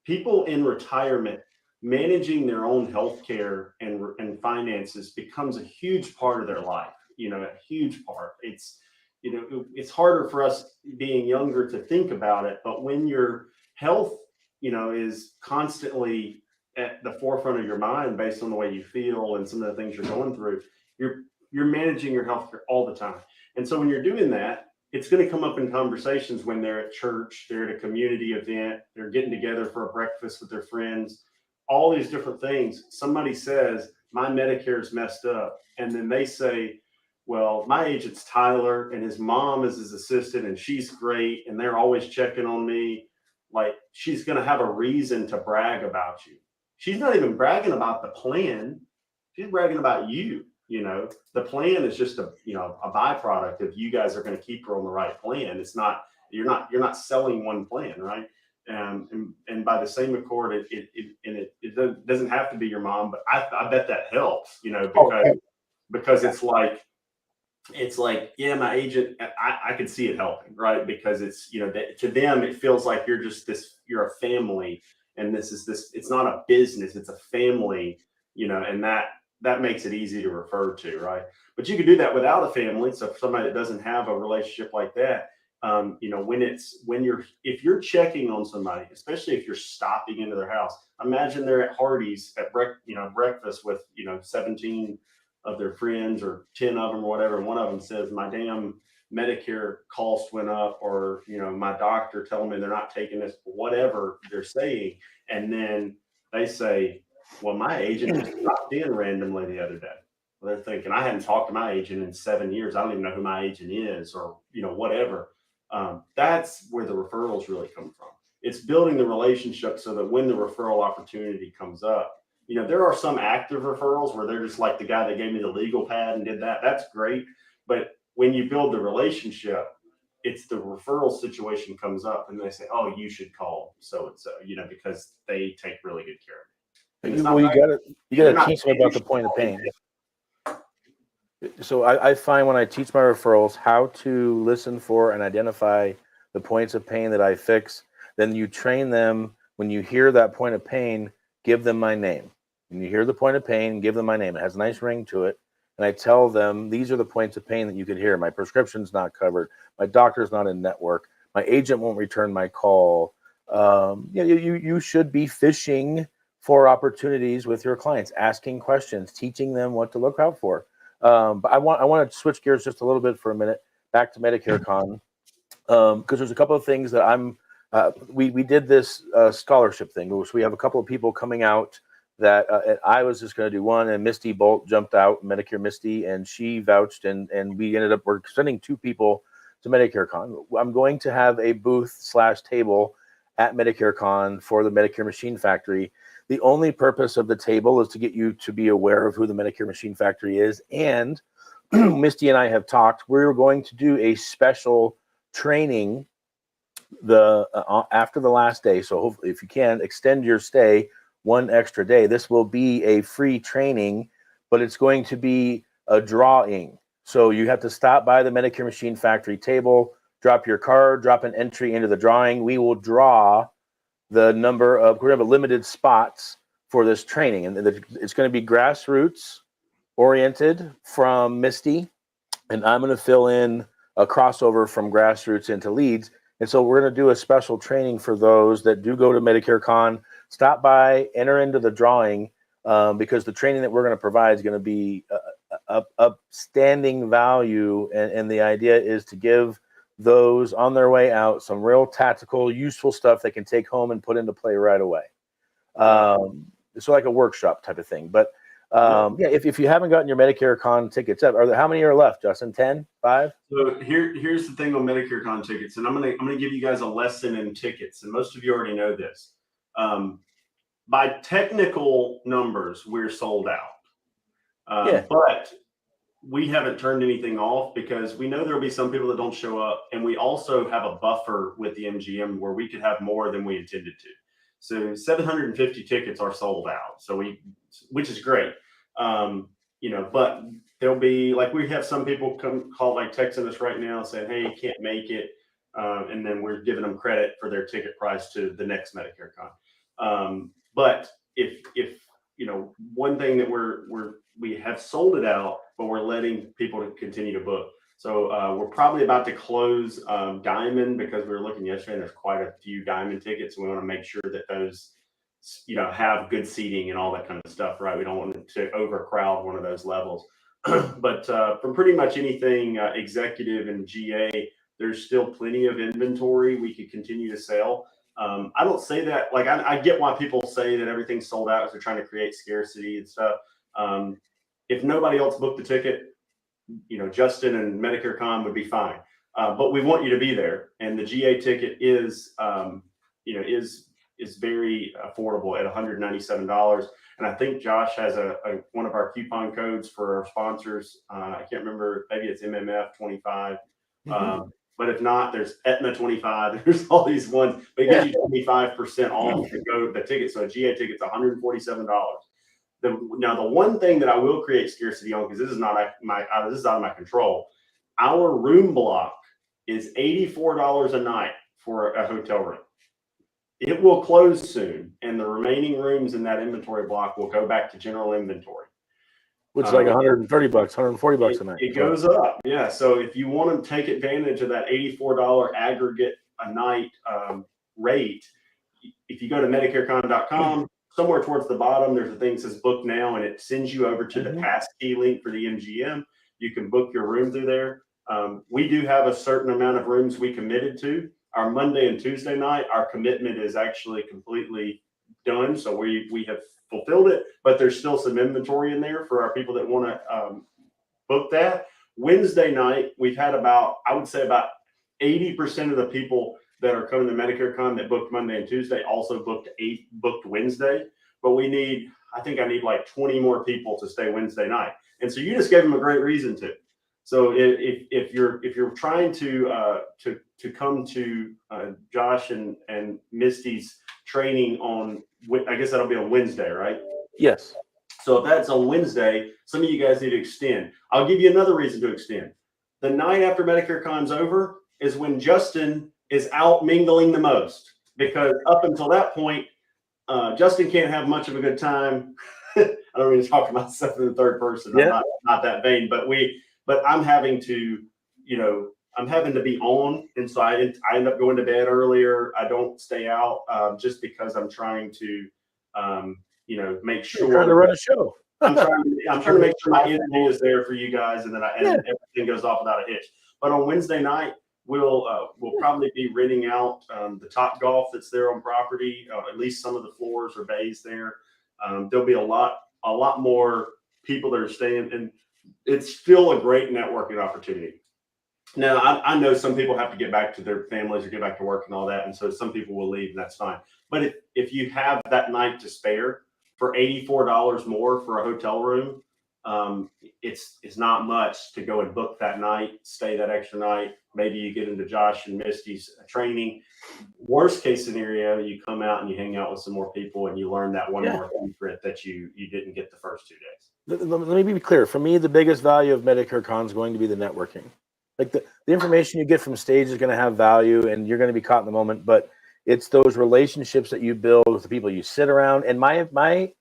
Speaker 3: people in retirement managing their own healthcare and finances becomes a huge part of their life. A huge part. It's it's harder for us being younger to think about it, but when your health is constantly at the forefront of your mind based on the way you feel and some of the things you're going through, you're managing your healthcare all the time. And so when you're doing that, it's going to come up in conversations when they're at church, they're at a community event, they're getting together for a breakfast with their friends, all these different things. Somebody says, my Medicare's messed up. And then they say, well, my agent's Tyler and his mom is his assistant and she's great and they're always checking on me. Like, she's going to have a reason to brag about you. She's not even bragging about the plan. She's bragging about you. The plan is just a byproduct if you guys are going to keep her on the right plan. It's not, you're not selling one plan, right? And by the same accord, it doesn't have to be your mom, but I bet that helps, because it's like, yeah, my agent, I could see it helping, right? Because it's, to them, it feels like you're a family, and it's not a business, it's a family, and that makes it easy to refer to, right? But you can do that without a family. So if somebody that doesn't have a relationship like that, if you're checking on somebody, especially if you're stopping into their house, imagine they're at Hardee's at breakfast with 17 of their friends or 10 of them or whatever, and one of them says, my damn Medicare cost went up, or my doctor telling me they're not taking this, whatever they're saying, and then they say, well, my agent just dropped in randomly the other day. Well, they're thinking, I hadn't talked to my agent in 7 years, I don't even know who my agent is, or whatever. That's where the referrals really come from. It's building the relationship so that when the referral opportunity comes up, there are some active referrals where they're just like the guy that gave me the legal pad and did that. That's great. But when you build the relationship, it's the referral situation comes up and they say, oh, you should call so-and-so, because they take really good care of it.
Speaker 1: Well, you gotta teach them about the point of pain. So I find when I teach my referrals how to listen for and identify the points of pain that I fix, then you train them when you hear that point of pain, give them my name. When you hear the point of pain, give them my name. It has a nice ring to it. And I tell them, these are the points of pain that you could hear. My prescription's not covered. My doctor's not in network. My agent won't return my call. You should be fishing for opportunities with your clients, asking questions, teaching them what to look out for. But I want to switch gears just a little bit for a minute, back to Medicare Con, because there's a couple of things that we did this scholarship thing, which we have a couple of people coming out that I was just going to do one, and Misty Bolt jumped out, Medicare Misty, and she vouched, and we're sending 2 people to Medicare Con. I'm going to have a booth/table at Medicare Con for the Medicare Machine Factory. The only purpose of the table is to get you to be aware of who the Medicare Machine Factory is. And Misty and I have talked. We're going to do a special training after the last day. So hopefully, if you can, extend your stay 1 extra day. This will be a free training, but it's going to be a drawing. So you have to stop by the Medicare Machine Factory table, drop your card, drop an entry into the drawing. We will draw the number of, we're going to have limited spots for this training. And it's going to be grassroots oriented from Misty. And I'm going to fill in a crossover from grassroots into leads. And so we're going to do a special training for those that do go to Medicare Con. Stop by, enter into the drawing, because the training that we're going to provide is going to be upstanding value. And the idea is to give those on their way out some real tactical, useful stuff they can take home and put into play right away. So like a workshop type of thing. But if you haven't gotten your Medicare Con tickets, how many are left, Justin? 10, 5?
Speaker 3: So here's the thing on Medicare Con tickets, and I'm gonna give you guys a lesson in tickets, and most of you already know this. By technical numbers, we're sold out. But we haven't turned anything off because we know there'll be some people that don't show up, and we also have a buffer with the MGM where we could have more than we intended to. So 750 tickets are sold out. Which is great. But there'll be, like, we have some people texting us right now saying, hey, can't make it. And then we're giving them credit for their ticket price to the next Medicare Con. But if one thing that we have sold it out, but we're letting people to continue to book. So we're probably about to close Diamond, because we were looking yesterday and there's quite a few Diamond tickets. We want to make sure that those, have good seating and all that kind of stuff, right? We don't want to overcrowd one of those levels. But for pretty much anything executive and GA, there's still plenty of inventory we could continue to sell. I don't say that, like, I get why people say that everything's sold out because they're trying to create scarcity and stuff. If nobody else booked the ticket, Justin and Medicare Con would be fine. But we want you to be there. And the GA ticket is very affordable at $197. And I think Josh has one of our coupon codes for our sponsors. I can't remember, maybe it's MMF 25. But if not, there's Aetna 25. There's all these ones. They give you 25% off to go the ticket. So a GA ticket's $147. Now, the one thing that I will create scarcity on, because this is not this is out of my control. Our room block is $84 a night for a hotel room. It will close soon, and the remaining rooms in that inventory block will go back to general inventory.
Speaker 1: Which is like $130, $140 a night.
Speaker 3: It goes up, yeah. So if you want to take advantage of that $84 aggregate a night rate, if you go to MedicareCon.com, somewhere towards the bottom, there's a thing that says book now, and it sends you over to the passkey link for the MGM. You can book your room through there. We do have a certain amount of rooms we committed to. Our Monday and Tuesday night, our commitment is actually completely done. So we have fulfilled it, but there's still some inventory in there for our people that want to book that. Wednesday night, we've had I would say about 80% of the people that are coming to Medicare Con that booked Monday and Tuesday also booked Wednesday. But I think I need like 20 more people to stay Wednesday night. And so you just gave them a great reason to. So if you're trying to come to Josh and Misty's training on, I guess that'll be on Wednesday, right?
Speaker 1: Yes.
Speaker 3: So if that's on Wednesday, some of you guys need to extend. I'll give you another reason to extend. The night after Medicare Con's over is when Justin is out mingling the most, because up until that point, Justin can't have much of a good time. I don't mean to talk to myself in the third person.
Speaker 1: Yeah.
Speaker 3: I'm not that vain, but I'm having to, I'm having to be on. And so I end up going to bed earlier. I don't stay out just because I'm trying to, make sure.
Speaker 1: You're trying to run a show.
Speaker 3: I'm trying to make sure my energy is there for you guys, and everything goes off without a hitch. But on Wednesday night, we'll probably be renting out the Top Golf that's there on property. At least some of the floors or bays there. There'll be a lot more people that are staying, and it's still a great networking opportunity. Now, I know some people have to get back to their families or get back to work and all that, and so some people will leave, and that's fine. But if you have that night to spare for $84 more for a hotel room, it's not much to go and book that night, stay that extra night. Maybe you get into Josh and Misty's training. Worst case scenario, you come out and you hang out with some more people and you learn that one more secret that you didn't get the first 2 days.
Speaker 1: Let me be clear. For me, the biggest value of Medicare Con is going to be the networking. Like the information you get from stage is going to have value, and you're going to be caught in the moment, but it's those relationships that you build with the people you sit around. And my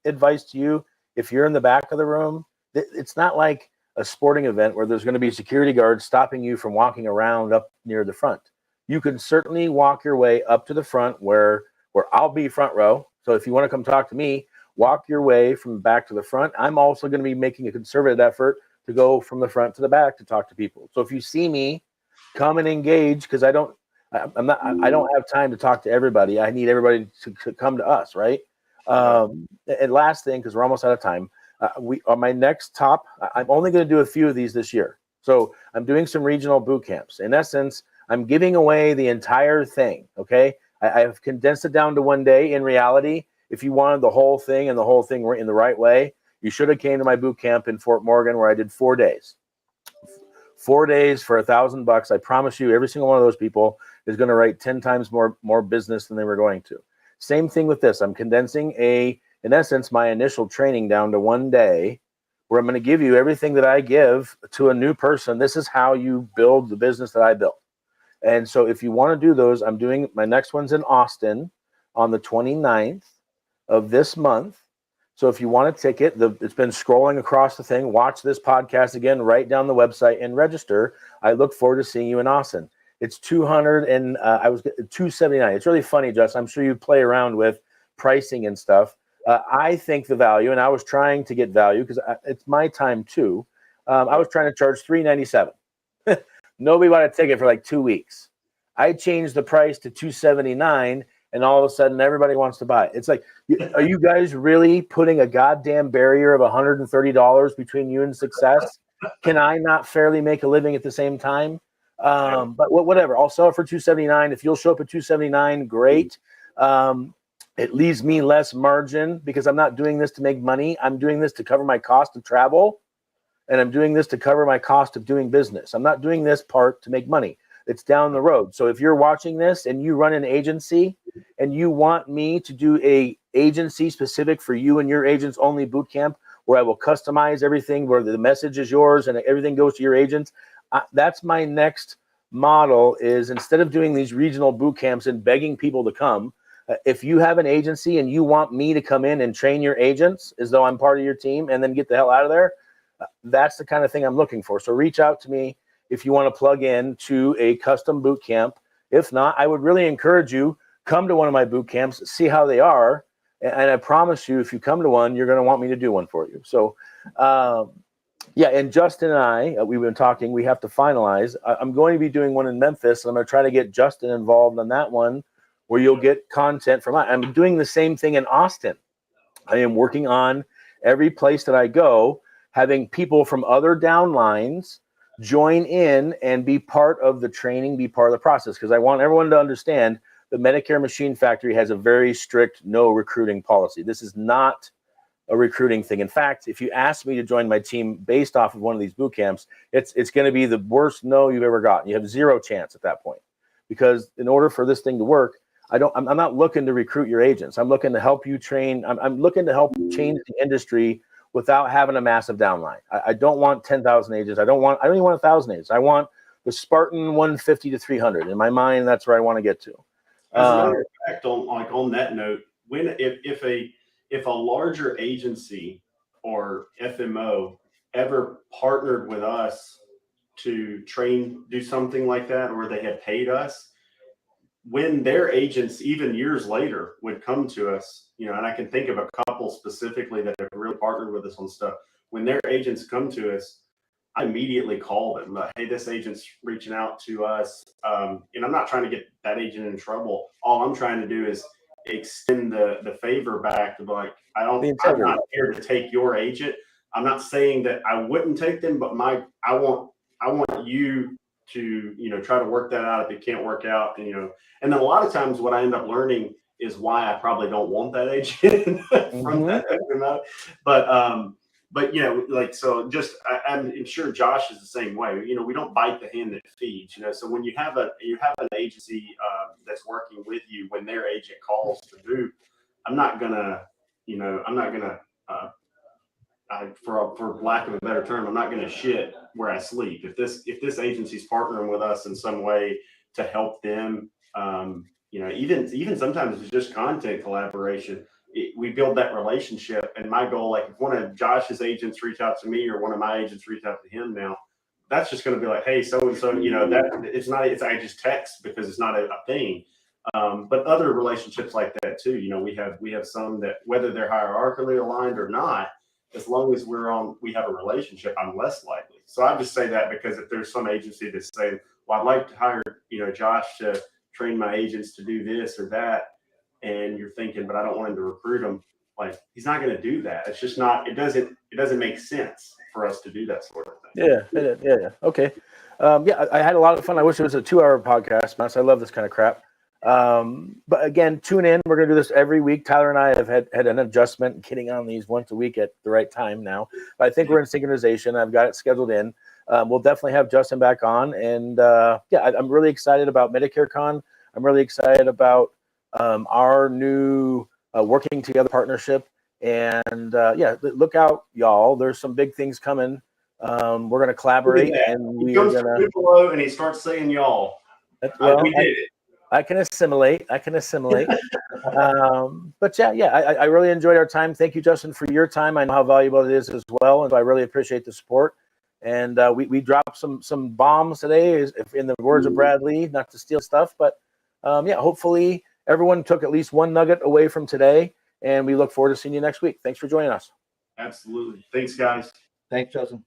Speaker 1: advice to you, if you're in the back of the room, it's not like a sporting event where there's going to be security guards stopping you from walking around up near the front. You can certainly walk your way up to the front where I'll be front row. So if you want to come talk to me, walk your way from back to the front. I'm also going to be making a concerted effort to go from the front to the back to talk to people. So if you see me, come and engage, because I don't have time to talk to everybody. I need everybody to come to us, right? And last thing, because we're almost out of time, we on my next top, I'm only going to do a few of these this year. So I'm doing some regional boot camps. In essence, I'm giving away the entire thing. Okay, I've condensed it down to 1 day. In reality, if you wanted the whole thing and the whole thing in the right way, you should have came to my boot camp in Fort Morgan, where I did 4 days. 4 days for $1,000. I promise you, every single one of those people is going to write 10 times more business than they were going to. Same thing with this. I'm condensing in essence, my initial training down to 1 day, where I'm going to give you everything that I give to a new person. This is how you build the business that I built. And so if you want to do those, I'm doing my next one's in Austin on the 29th of this month. So if you want a ticket, it's been scrolling across the thing. Watch this podcast again, write down the website and register. I look forward to seeing you in Austin. It's $279. It's really funny, Justin. I'm sure you play around with pricing and stuff. I think the value, and I was trying to get value because it's my time too. I was trying to charge $397. Nobody bought a ticket for like 2 weeks. I changed the price to $279, and all of a sudden everybody wants to buy it. It's like, are you guys really putting a goddamn barrier of $130 between you and success? Can I not fairly make a living at the same time? But whatever, I'll sell it for $279. If you'll show up at $279, great. It leaves me less margin because I'm not doing this to make money. I'm doing this to cover my cost of travel, and I'm doing this to cover my cost of doing business. I'm not doing this part to make money. It's down the road. So if you're watching this and you run an agency and you want me to do a agency specific for you and your agents only boot camp, where I will customize everything, where the message is yours and everything goes to your agents, that's my next model. Is instead of doing these regional boot camps and begging people to come, if you have an agency and you want me to come in and train your agents as though I'm part of your team and then get the hell out of there, that's the kind of thing I'm looking for. So reach out to me if you want to plug in to a custom boot camp. If not, I would really encourage you, come to one of my boot camps, see how they are. And I promise you, if you come to one, you're going to want me to do one for you. So, yeah, and Justin and I, we've been talking, we have to finalize. I'm going to be doing one in Memphis, and I'm going to try to get Justin involved on that one, where you'll get content from. I'm doing the same thing in Austin. I am working on every place that I go, having people from other downlines join in and be part of the training, be part of the process, because I want everyone to understand the Medicare Machine Factory has a very strict no recruiting policy. This is not a recruiting thing. In fact, if you ask me to join my team based off of one of these boot camps, it's going to be the worst no you've ever gotten. You have zero chance at that point, because in order for this thing to work, I'm not looking to recruit your agents. I'm looking to help you train. I'm looking to help change the industry without having a massive downline. I don't want 10,000 agents. I don't even want 1,000 agents. I want the Spartan 150 to 300. In my mind, that's where I want to get to.
Speaker 3: As a matter of fact, on that note, if a larger agency or FMO ever partnered with us to do something like that, or they had paid us, when their agents, even years later, would come to us, and I can think of a couple specifically that have really partnered with us on stuff. When their agents come to us, I immediately call them. Hey, this agent's reaching out to us, and I'm not trying to get that agent in trouble. All I'm trying to do is extend the favor back to be like, I'm not here to take your agent. I'm not saying that I wouldn't take them, but I want you to try to work that out if it can't work out, and then a lot of times what I end up learning is why I probably don't want that agent from that FMO. But so just I'm sure Josh is the same way. We don't bite the hand that feeds. So when you have an agency that's working with you, when their agent calls to boot, I'm not gonna for lack of a better term, I'm not gonna shit where I sleep. If this agency's partnering with us in some way to help them, even sometimes it's just content collaboration. We build that relationship, and my goal, like if one of Josh's agents reach out to me or one of my agents reach out to him now, that's just going to be like, hey, so and so, that I just text because it's not a thing. But other relationships like that too, we have some that, whether they're hierarchically aligned or not, as long as we have a relationship, I'm less likely. So I just say that because if there's some agency that's saying, well, I'd like to hire, Josh to train my agents to do this or that, and you're thinking, but I don't want him to recruit them, like he's not going to do that. It's just not. It doesn't make sense for us to do that sort of thing.
Speaker 1: Yeah. Okay. I had a lot of fun. I wish it was a 2-hour podcast, Mass. I love this kind of crap. But again, tune in. We're going to do this every week. Tyler and I have had an adjustment, getting on these once a week at the right time now. But I think we're in synchronization. I've got it scheduled in. We'll definitely have Justin back on. And I'm really excited about Medicare Con. I'm really excited about our new working together partnership. And look out, y'all. There's some big things coming. We're going to collaborate. And
Speaker 3: he comes from below and he starts saying y'all. We did it.
Speaker 1: I can assimilate. But I really enjoyed our time. Thank you, Justin, for your time. I know how valuable it is as well, and so I really appreciate the support. And we dropped some bombs today, if in the words of Brad Lee, not to steal stuff, but hopefully everyone took at least one nugget away from today, and we look forward to seeing you next week. Thanks for joining us.
Speaker 3: Absolutely. Thanks, guys.
Speaker 2: Thanks, Justin.